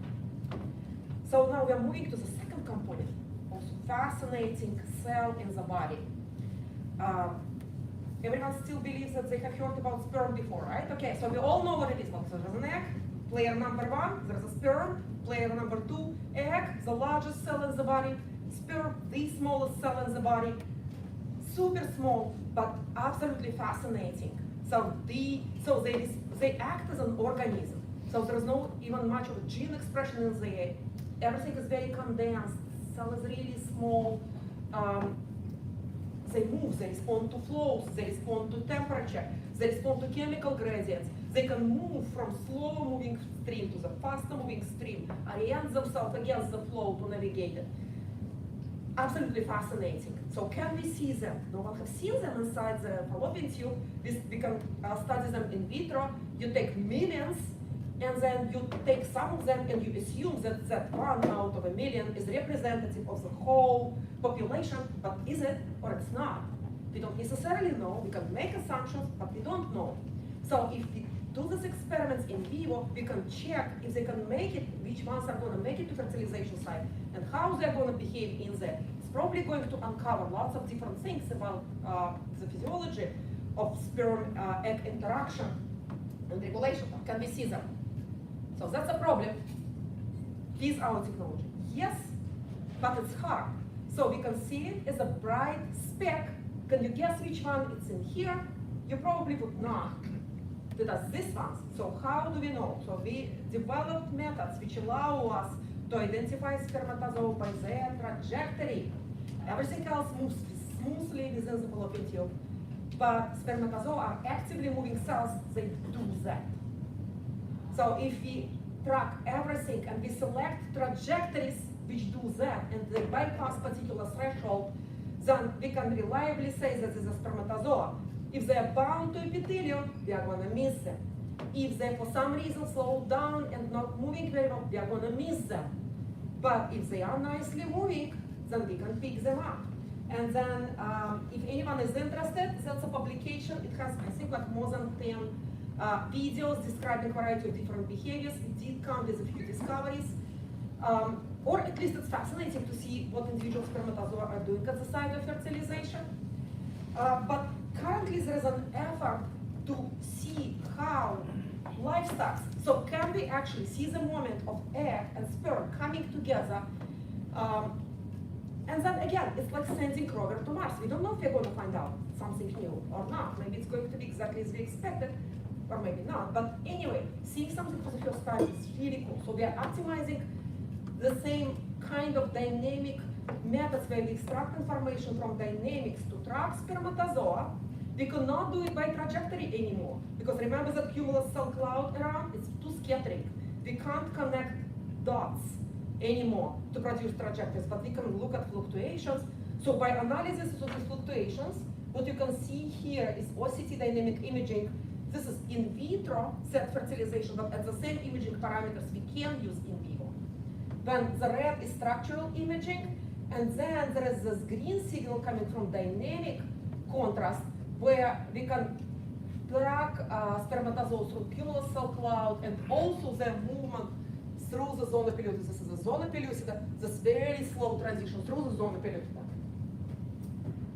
So now we are moving to the second component, also fascinating cell in the body. Everyone still believes that they have heard about sperm before, right? Okay, so we all know what it is. So there's an egg, player number 1, there's a sperm, player number 2, egg, the largest cell in the body, sperm, the smallest cell in the body, super small, but absolutely fascinating. So they act as an organism. So there's no even much of a gene expression in the egg. Everything is very condensed. Cell is really small. They move, they respond to flows, they respond to temperature, they respond to chemical gradients. They can move from slow moving stream to the faster moving stream, orient themselves against the flow to navigate it. Absolutely fascinating. So can we see them? No one has seen them inside the fallopian tube. We can study them in vitro. You take millions, and then you take some of them and you assume that 1 out of a million is representative of the whole population, but is it or it's not? We don't necessarily know. We can make assumptions, but we don't know. So if we do these experiments in vivo, we can check if they can make it, which ones are going to make it to fertilization site, and how they're going to behave in there. It's probably going to uncover lots of different things about the physiology of sperm-egg interaction and regulation. Can we see them? So that's a problem with our technology. Yes, but it's hard. So we can see it as a bright speck. Can you guess which one it's in here? You probably would not. It does this one. So how do we know? So we developed methods which allow us to identify spermatozoa by their trajectory. Everything else moves smoothly within the fallopian tube, but spermatozoa are actively moving cells. They do that. So if we track everything and we select trajectories which do that and they bypass particular threshold, then we can reliably say that this is a spermatozoa. If they are bound to epithelium, we are going to miss them. If they for some reason slow down and not moving very well, we are going to miss them. But if they are nicely moving, then we can pick them up. And then if anyone is interested, that's a publication. It has, I think, like more than 10 videos describing a variety of different behaviors. It did come with a few discoveries. Or at least it's fascinating to see what individual spermatozoa are doing at the site of fertilization. But currently there is an effort to see how life starts. So can we actually see the moment of egg and sperm coming together? And then again, it's like sending rover to Mars. We don't know if we're going to find out something new or not. Maybe it's going to be exactly as we expected, or maybe not. But anyway, seeing something for the first time is really cool. So we are optimizing the same kind of dynamic methods where we extract information from dynamics to track spermatozoa. We cannot do it by trajectory anymore, because remember that cumulus cell cloud around, it's too scattering. We can't connect dots anymore to produce trajectories, but we can look at fluctuations. So by analysis of these fluctuations, what you can see here is OCT dynamic imaging. This is in vitro set fertilization, but at the same imaging parameters we can use in vivo. Then the red is structural imaging, and then there is this green signal coming from dynamic contrast, where we can track spermatozoa through cumulus cell cloud and also their movement through the zona pellucida. This is the zona pellucida, this very slow transition through the zona pellucida.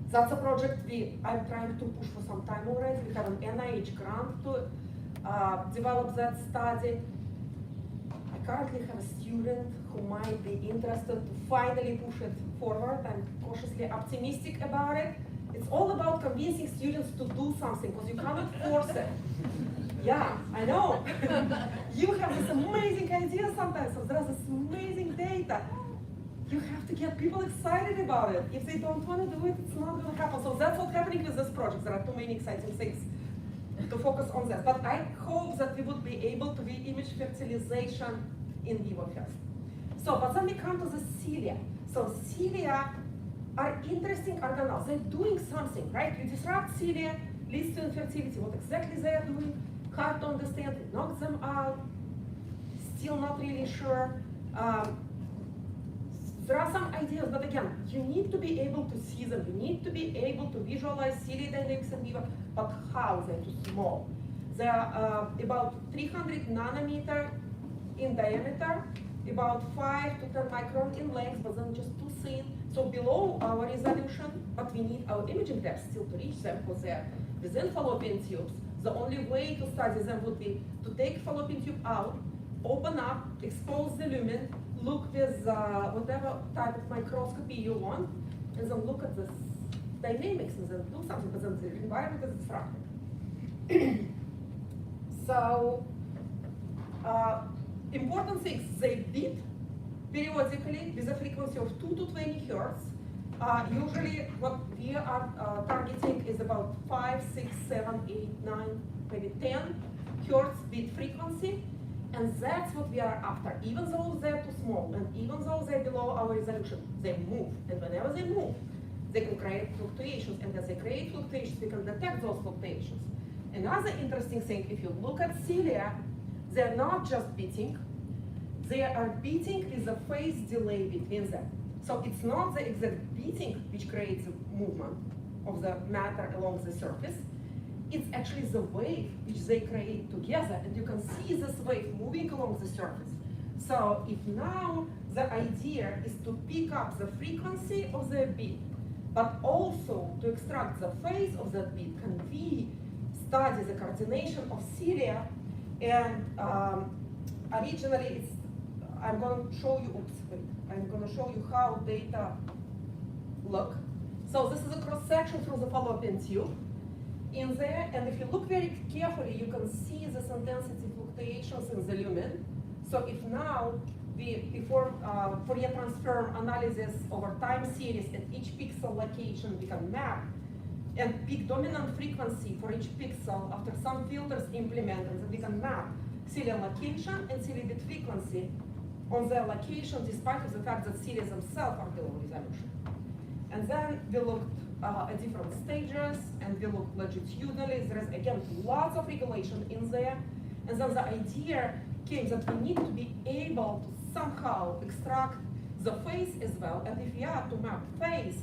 That's a project I'm trying to push for some time already. We have an NIH grant to develop that study. I currently have a student who might be interested to finally push it forward. I'm cautiously optimistic about it. It's all about convincing students to do something, because you cannot force it. Yeah, I know. You have this amazing idea sometimes, so there's this amazing data. You have to get people excited about it. If they don't want to do it, it's not going to happen. So that's what's happening with this project. There are too many exciting things to focus on that. But I hope that we would be able to re-image fertilization in vivo first. So, but then we come to the cilia. So cilia are interesting organelles. They're doing something, right? You disrupt cilia, leads to infertility. What exactly they are doing, hard to understand. It knocks them out. Still not really sure. There are some ideas, but again, you need to be able to see them. You need to be able to visualize cilia dynamics in vivo, but how? They're too small. They are about 300 nanometer in diameter, about 5 to 10 micron in length, but then just too thin. So below our resolution, but we need our imaging depth still to reach them, because they're within fallopian tubes. The only way to study them would be to take fallopian tube out, open up, expose the lumen, look with whatever type of microscopy you want, and then look at the dynamics and then do something, but then the environment is disrupted. So, important things, they beat periodically with a frequency of 2 to 20 hertz. Usually what we are targeting is about 5, 6, 7, 8, 9, maybe 10 hertz beat frequency. And that's what we are after. Even though they're too small, and even though they're below our resolution, they move. And whenever they move, they can create fluctuations. And as they create fluctuations, we can detect those fluctuations. Another interesting thing, if you look at cilia, they're not just beating. They are beating with a phase delay between them. So it's not the exact beating which creates a movement of the matter along the surface. It's actually the wave which they create together, and you can see this wave moving along the surface. So if now the idea is to pick up the frequency of the beat, but also to extract the phase of that beat, can we study the coordination of cilia? And originally, I'm going to show you, I'm going to show you how data look. So this is a cross-section through the fallopian tube. In there, and if you look very carefully, you can see this intensity fluctuations in the lumen. So if now we perform Fourier transform analysis over time series at each pixel location, we can map and pick dominant frequency for each pixel after some filters implemented, and then we can map cilia location and cilia bit frequency on their location, despite of the fact that cilia themselves are below resolution. And then we looked at different stages, and we look longitudinally. There is, again, lots of regulation in there. And then the idea came that we need to be able to somehow extract the phase as well. And if we are to map phase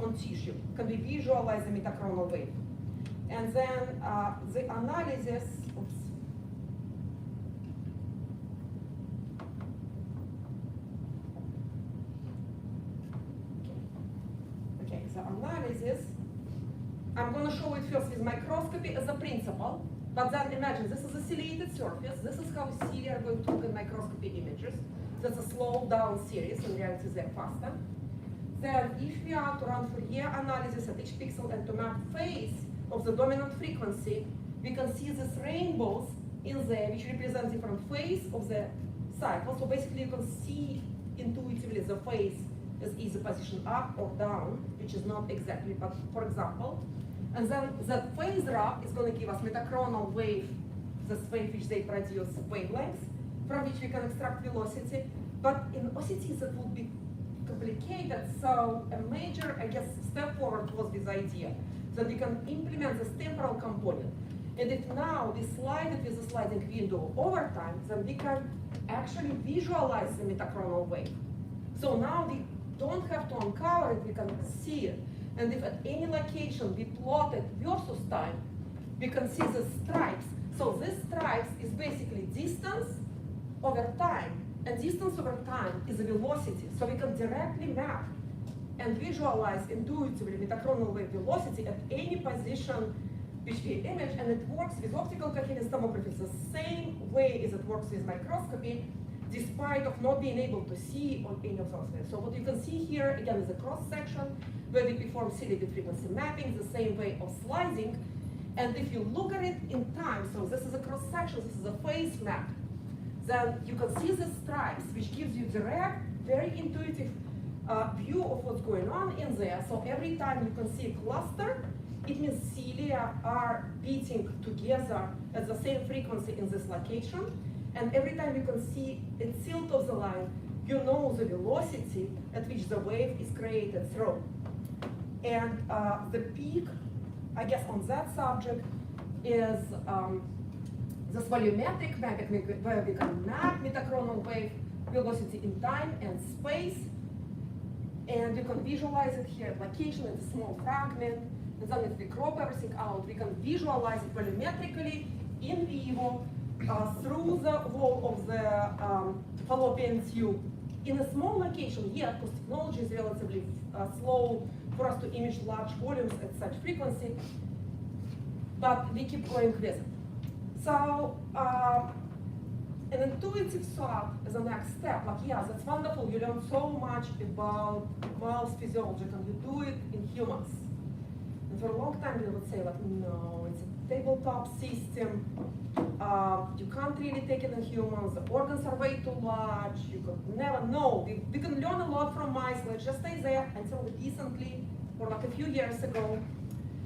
on tissue, can we visualize the metachronal wave? And then the analysis, oops. Okay, the analysis, I'm going to show it first with microscopy as a principle, but then imagine this is a ciliated surface. This is how cilia are going to look in microscopy images. That's a slow down series, in reality they're faster. Then if we are to run Fourier analysis at each pixel and to map phase of the dominant frequency, we can see these rainbows in there which represent different phase of the cycle. So basically you can see intuitively the phase as either position up or down, which is not exactly, but for example. And then that phase drop is going to give us metachronal wave, this wave which they produce wavelengths, from which we can extract velocity. But in OCT that would be complicated, so a major, I guess, step forward was this idea that we can implement this temporal component. And if now we slide it with a sliding window over time, then we can actually visualize the metachronal wave. So now we don't have to uncover it, we can see it. And if at any location we plot it versus time, we can see the stripes. So this stripes is basically distance over time. And distance over time is a velocity. So we can directly map and visualize intuitively metachronal wave velocity at any position which we image, and it works with optical coherence tomography the same way as it works with microscopy. despite of not being able to see on any of those waves. So what you can see here, again, is a cross-section where we perform ciliary frequency mapping, the same way of slicing. And if you look at it in time, so this is a cross-section, this is a phase map, then you can see the stripes, which gives you direct, very intuitive view of what's going on in there. So every time you can see a cluster, it means cilia are beating together at the same frequency in this location. And every time you can see a tilt of the line, you know the velocity at which the wave is created through. And the peak, I guess, on that subject is this volumetric mapping where we can map metachronal wave velocity in time and space. And you can visualize it here at location, it's a small fragment. And then if we crop everything out, we can visualize it volumetrically in vivo through the wall of the fallopian tube in a small location, yeah, because technology is relatively slow for us to image large volumes at such frequency, but we keep going with it. So an intuitive thought as a next step, like, yeah, that's wonderful, you learn so much about mouse physiology, and you do it in humans. And for a long time we would say, like, no, it's a tabletop system, you can't really take it in humans, the organs are way too large, you could never know. We can learn a lot from mice, let's just stay there until we recently, or like a few years ago,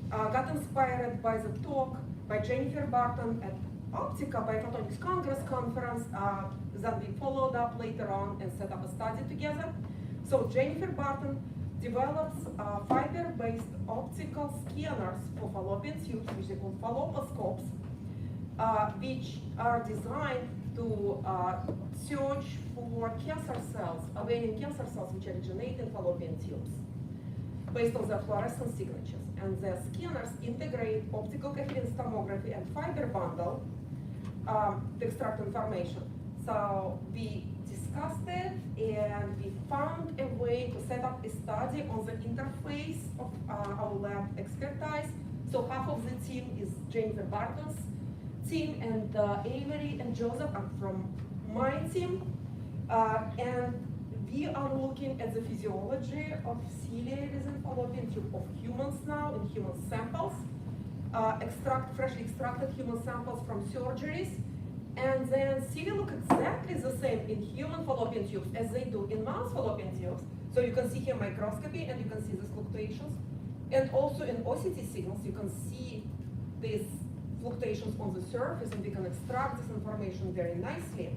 got inspired by the talk by Jennifer Barton at Optica by Photonics Congress conference that we followed up later on and set up a study together. So Jennifer Barton develops fiber-based optical scanners for fallopian tubes, which they call falloposcopes, which are designed to search for cancer cells, ovarian cancer cells which originate in fallopian tubes, based on their fluorescent signatures. And the scanners integrate optical coherence tomography and fiber bundle to extract information. So we discussed it and we found a way to set up a study on the interface of our lab expertise. So half of the team is Jennifer Barton's team, and Avery and Joseph are from my team. And we are looking at the physiology of cilia within fallopian tube of humans now, in human samples, freshly extracted human samples from surgeries, and then cilia look exactly the same in human fallopian tubes as they do in mouse fallopian tubes. So you can see here microscopy and you can see these fluctuations. And also in OCT signals, you can see these fluctuations on the surface, and we can extract this information very nicely,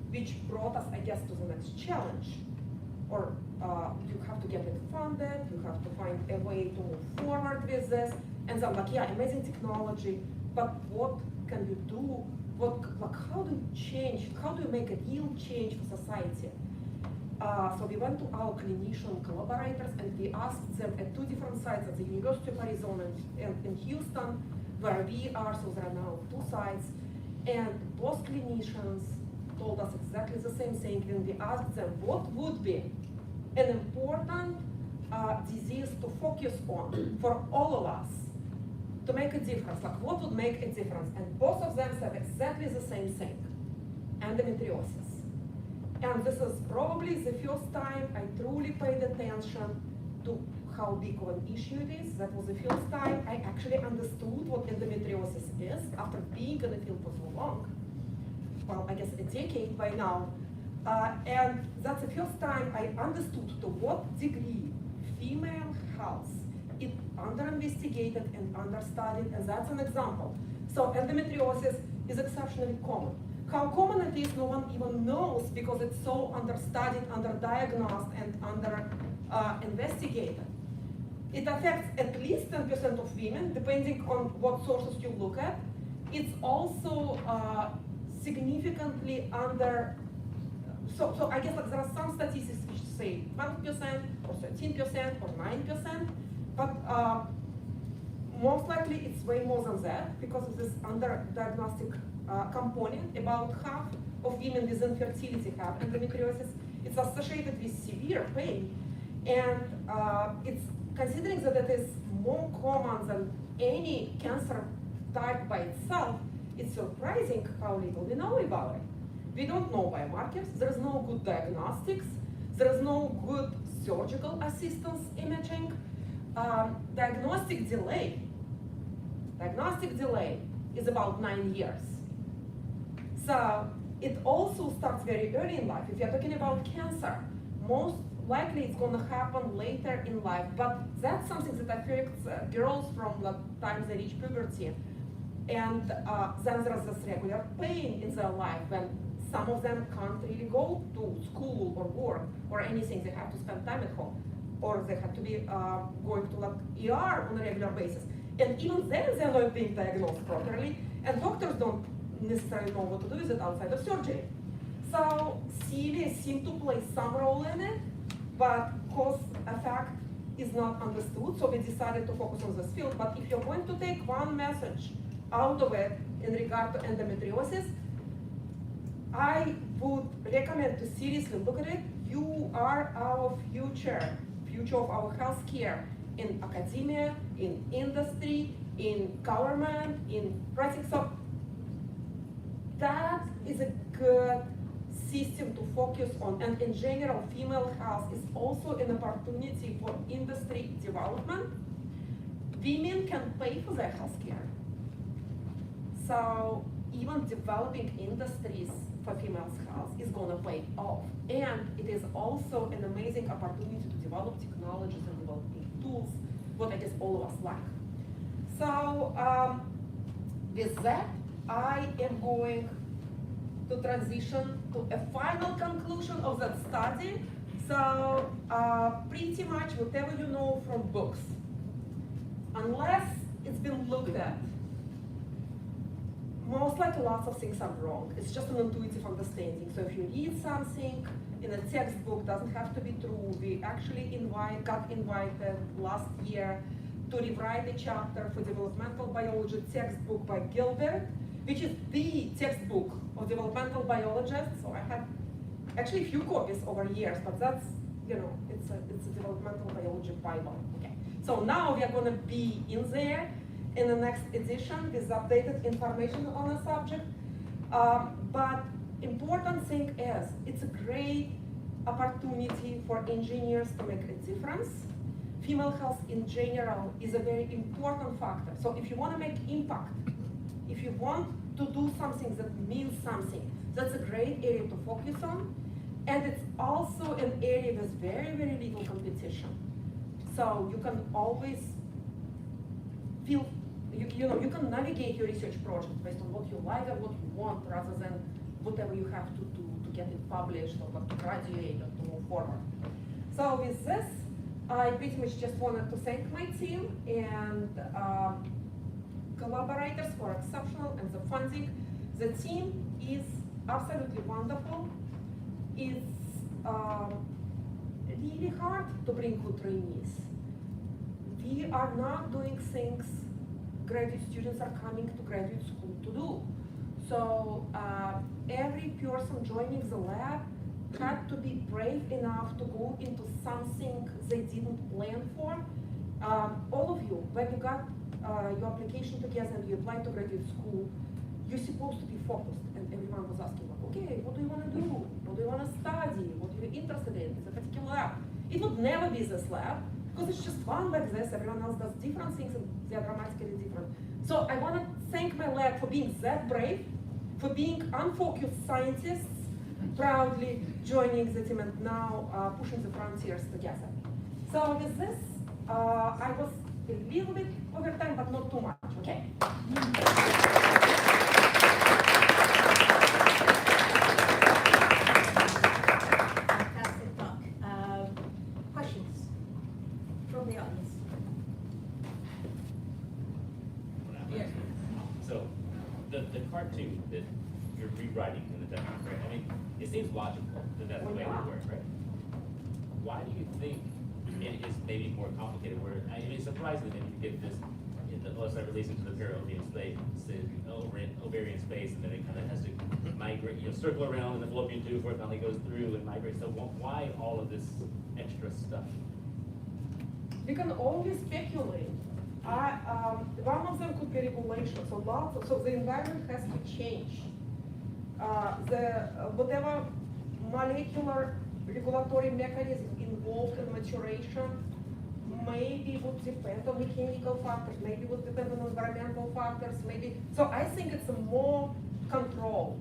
which brought us, I guess, to the next challenge. Or you have to get it funded, you have to find a way to move forward with this. And so I'm like, yeah, amazing technology, but what can you do? How do you change? How do you make a real change for society? So we went to our clinician collaborators and we asked them at two different sites at the University of Arizona and in Houston, where we are, so there are now two sites, and both clinicians told us exactly the same thing when we asked them what would be an important disease to focus on for all of us to make a difference, like what would make a difference? And both of them said exactly the same thing, endometriosis. And this is probably the first time I truly paid attention to how big of an issue it is. That was the first time I actually understood what endometriosis is after being in the field for so long. Well, I guess a decade by now. And that's the first time I understood to what degree female health is under-investigated and understudied, and that's an example. So endometriosis is exceptionally common. How common it is, no one even knows, because it's so understudied, underdiagnosed, and under-investigated. It affects at least 10% of women, depending on what sources you look at. It's also significantly under, so I guess like there are some statistics which say 12% or 13% or 9%, but most likely it's way more than that because of this under-diagnostic component. About half of women with infertility have endometriosis. It's associated with severe pain, and it's considering that it is more common than any cancer type by itself. It's surprising how little we know about it. We don't know biomarkers, there's no good diagnostics, there's no good surgical assistance imaging. Diagnostic delay is about 9 years. So it also starts very early in life. If you're talking about cancer, most likely it's gonna happen later in life, but that's something that affects girls from the time they reach puberty. And then there's this regular pain in their life when some of them can't really go to school or work or anything. They have to spend time at home, or they have to be going to like ER on a regular basis. And even then they're not being diagnosed properly, and doctors don't necessarily know what to do with it outside of surgery. So CV seems to play some role in it, but cause effect is not understood, so we decided to focus on this field. But if you're going to take one message out of it in regard to endometriosis, I would recommend to seriously look at it. You are our future of our healthcare in academia, in industry, in government, in practice. So that is a good system to focus on. And in general, female health is also an opportunity for industry development. Women can pay for their healthcare. So even developing industries for females' health is gonna pay off. And it is also an amazing opportunity to develop technologies and developing tools, what I guess all of us like. So with that, I am going to transition to a final conclusion of that study. So pretty much whatever you know from books, unless it's been looked at, most likely lots of things are wrong. It's just an intuitive understanding. So if you read something in a textbook, doesn't have to be true. We actually got invited last year to rewrite a chapter for developmental biology textbook by Gilbert, which is the textbook of developmental biologists. So I have actually a few copies over years, but that's, you know, it's a developmental biology Bible. Okay. So now we are going to be in there in the next edition with updated information on the subject. But important thing is, it's a great opportunity for engineers to make a difference. Female health in general is a very important factor. So if you want to make impact, if you want to do something that means something, that's a great area to focus on. And it's also an area with very, very little competition. So you can always feel, you know, you can navigate your research project based on what you like and what you want, rather than whatever you have to do to get it published or to graduate or to move forward. So with this, I pretty much just wanted to thank my team and collaborators for exceptional and the funding. The team is absolutely wonderful. It's really hard to bring good trainees. We are not doing things graduate students are coming to graduate school to do. So every person joining the lab had to be brave enough to go into something they didn't plan for. All of you, when you got your application together and you applied to graduate school, you're supposed to be focused. And everyone was asking, like, okay, what do you want to do? What do you want to study? What are you interested in? Is a particular lab? It would never be this lab, because it's just one like this. Everyone else does different things and they are dramatically different. So I want to thank my lab for being that brave, for being unfocused scientists, proudly joining the team and now pushing the frontiers together. So with this, I was a little bit over time, but not too much, okay? Fantastic talk. Questions from the audience? Yes. So the cartoon that you're rewriting in the textbook, right? I mean, it seems logical that that's the way it would work, right? Why do you think it is maybe more complicated? Where I mean, it's surprising that you get this in the start releasing to the ovarian space, and then it kind of has to migrate, circle around in the fallopian tube before it finally goes through and migrates. So why all of this extra stuff? We can always speculate. One of them could be regulation. So the environment has to change. whatever molecular regulatory mechanism involved in maturation maybe would depend on mechanical factors, maybe would depend on environmental factors, maybe. So I think it's a more control.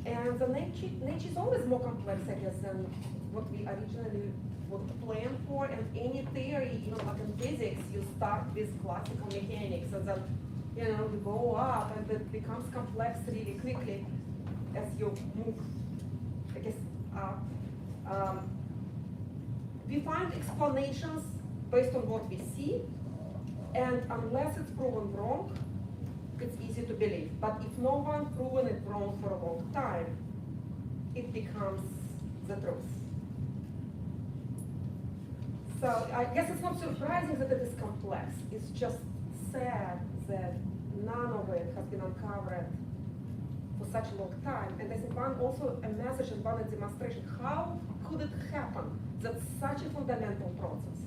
And the nature is always more complex, I guess, than what we originally would plan for. And any theory, even like in physics, you start with classical mechanics, and then you go up, and it becomes complex really quickly as you move, I guess, up. We find explanations based on what we see, and unless it's proven wrong, it's easy to believe. But if no one proven it wrong for a long time, it becomes the truth. So I guess it's not surprising that it is complex. It's just sad that none of it has been uncovered for such a long time. And I think also a message and one demonstration, how could it happen that such a fundamental process,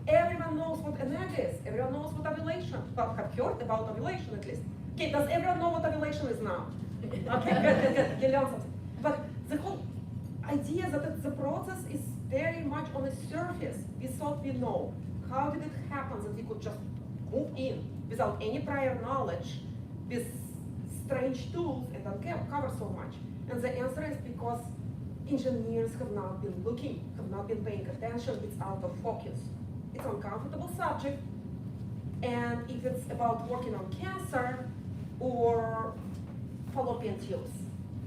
everyone knows what an egg is, everyone knows what ovulation, well, have heard about ovulation at least. Okay, does everyone know what ovulation is now? Okay, good, you learned something. But the whole idea that the process is very much on the surface, we thought we know. How did it happen that we could just move in without any prior knowledge with strange tools and uncover so much? And the answer is because engineers have not been looking, have not been paying attention. It's out of focus. It's an uncomfortable subject, and if it's about working on cancer or fallopian tubes,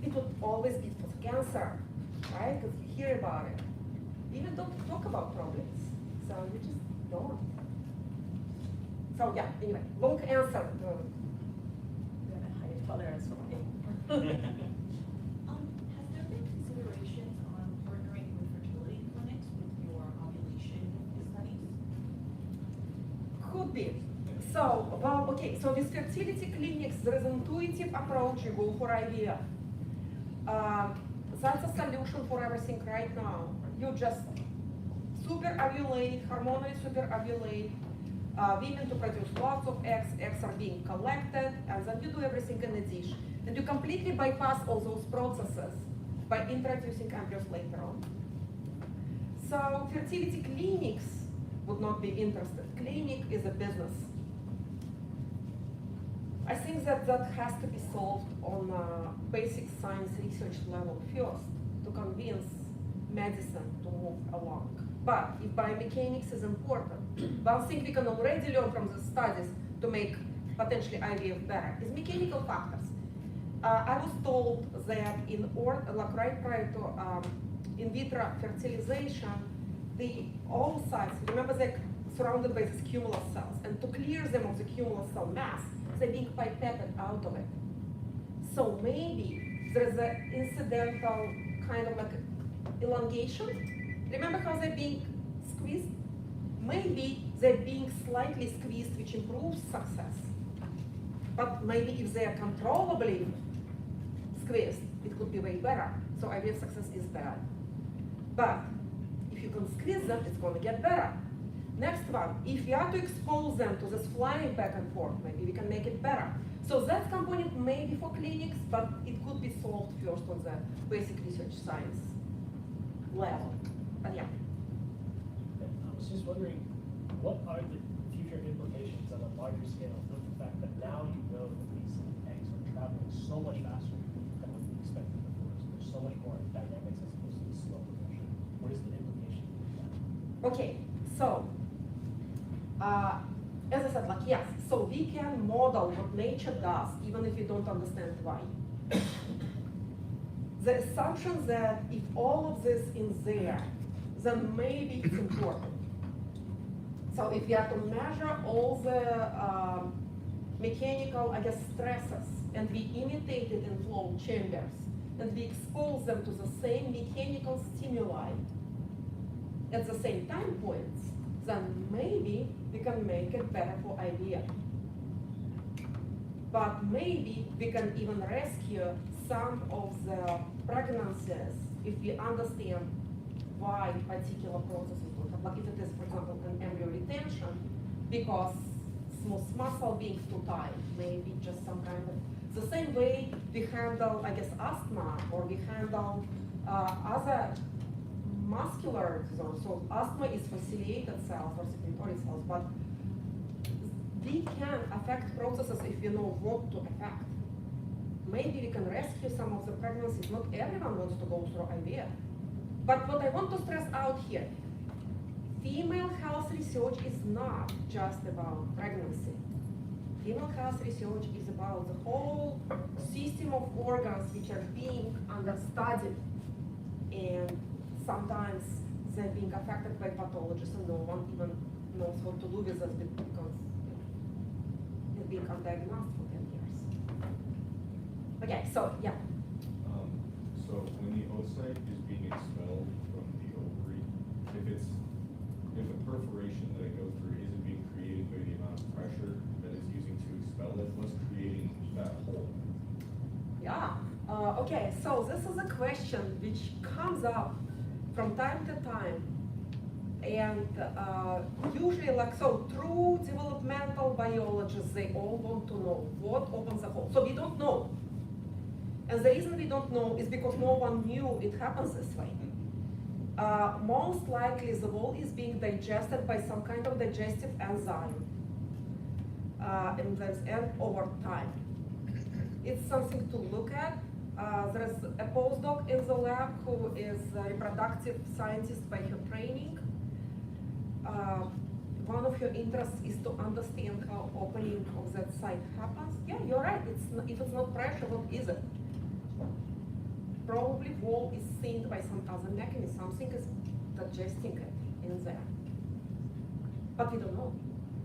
it would always be for cancer, right? Because you hear about it. We even don't talk about problems, so you just don't. So yeah, anyway, long answer. You have a high tolerance for me. Has there been considerations on partnering with fertility clinics with your ovulation studies? Could be. So, well, okay, so with fertility clinics, there is an intuitive approach, you go for IVF. That's a solution for everything right now. You just super ovulate, hormonally super ovulate, women to produce lots of eggs are being collected, and then you do everything in a dish. And you completely bypass all those processes by introducing embryos later on. So fertility clinics would not be interested. Clinic is a business. I think that has to be solved on a basic science research level first to convince medicine to move along. But if biomechanics is important, one thing we can already learn from the studies to make potentially IVF better is mechanical factors. I was told that right prior to in vitro fertilization, the oocytes, remember they're surrounded by these cumulus cells, and to clear them of the cumulus cell mass, they're being pipetted out of it. So maybe there's an incidental kind of like elongation. Remember how they're being squeezed? Maybe they're being slightly squeezed, which improves success. But maybe if they are controllably squeezed, it could be way better. So IVF success is bad. But if you can squeeze them, it's going to get better. Next one, if we are to expose them to this flying back and forth, maybe we can make it better. So that component may be for clinics, but it could be solved first on the basic research science level. But yeah. I was just wondering, what are the future implications on a larger scale of the fact that now you know that these eggs are traveling so much faster than what we expected before? So there's so much more dynamics as opposed to the slow progression. What is the implication of that? Okay, so as I said, like yes, so we can model what nature does, even if we don't understand why. The assumption that if all of this is there, then maybe it's important. So if we are to measure all the mechanical, I guess, stresses, and we imitate it in flow chambers, and we expose them to the same mechanical stimuli at the same time points, then maybe we can make it better for IVF. But maybe we can even rescue some of the pregnancies if we understand why particular processes will happen. Like if it is, for example, an embryo retention, because smooth muscle being too tight, maybe just some kind of. The same way we handle, I guess, asthma, or we handle other muscular disorders. So asthma is for ciliated cells or secretory cells, but we can affect processes if we know what to affect. Maybe we can rescue some of the pregnancies. Not everyone wants to go through IVF. But what I want to stress out here, female health research is not just about pregnancy. Female health research is about the whole system of organs which are being understudied, and sometimes they're being affected by pathologists and no one even knows what to do with us because it's being undiagnosed for 10 years. Okay, so yeah. So when the oocyte is being expelled from the ovary, if a perforation that it goes through isn't being created by the amount of pressure that it's using to expel it, what's creating that hole? Yeah, okay, so this is a question which comes up from time to time. And usually, like, so true developmental biologists, they all want to know what opens the hole. So we don't know. And the reason we don't know is because no one knew it happens this way. Most likely the wall is being digested by some kind of digestive enzyme. And over time. It's something to look at. There's a postdoc in the lab who is a reproductive scientist by her training. One of her interests is to understand how opening of that site happens. Yeah, you're right. If it's not pressure, what is it? Probably wall is seen by some other mechanism. Something is digesting it in there. But we don't know.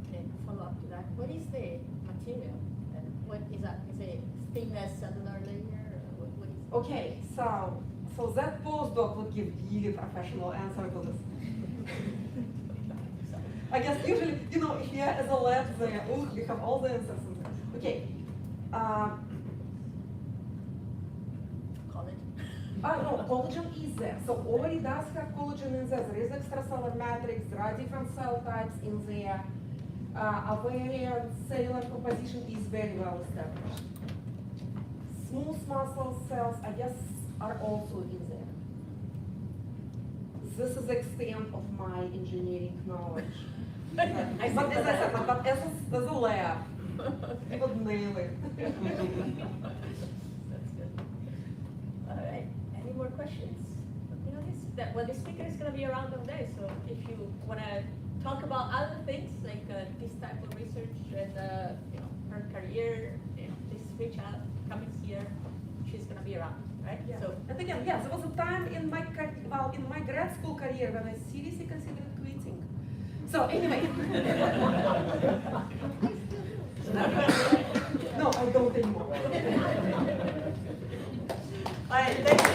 Okay, follow up to that. What is the material? And what is that? Is it thinner cellular layer? What is it? Okay, so that postdoc would give really professional answer to this. I guess usually, here as a lab, we have all the answers. Okay. No, collagen is there. So ovary does have collagen in there. There is extracellular matrix. There are different cell types in there. Ovarian cellular composition is very well established. Smooth muscle cells, I guess, are also in there. This is the extent of my engineering knowledge. But as I said, but as a lab, we would nail it. That's good. All right. Any more questions? The speaker is going to be around all day, so if you want to talk about other things like this type of research and her career, please reach out, come and see her. She's going to be around, right? Yeah. So, and again, yeah, there was a time in my grad school career when I seriously considered quitting. So anyway. No, I don't anymore. All right, thank you.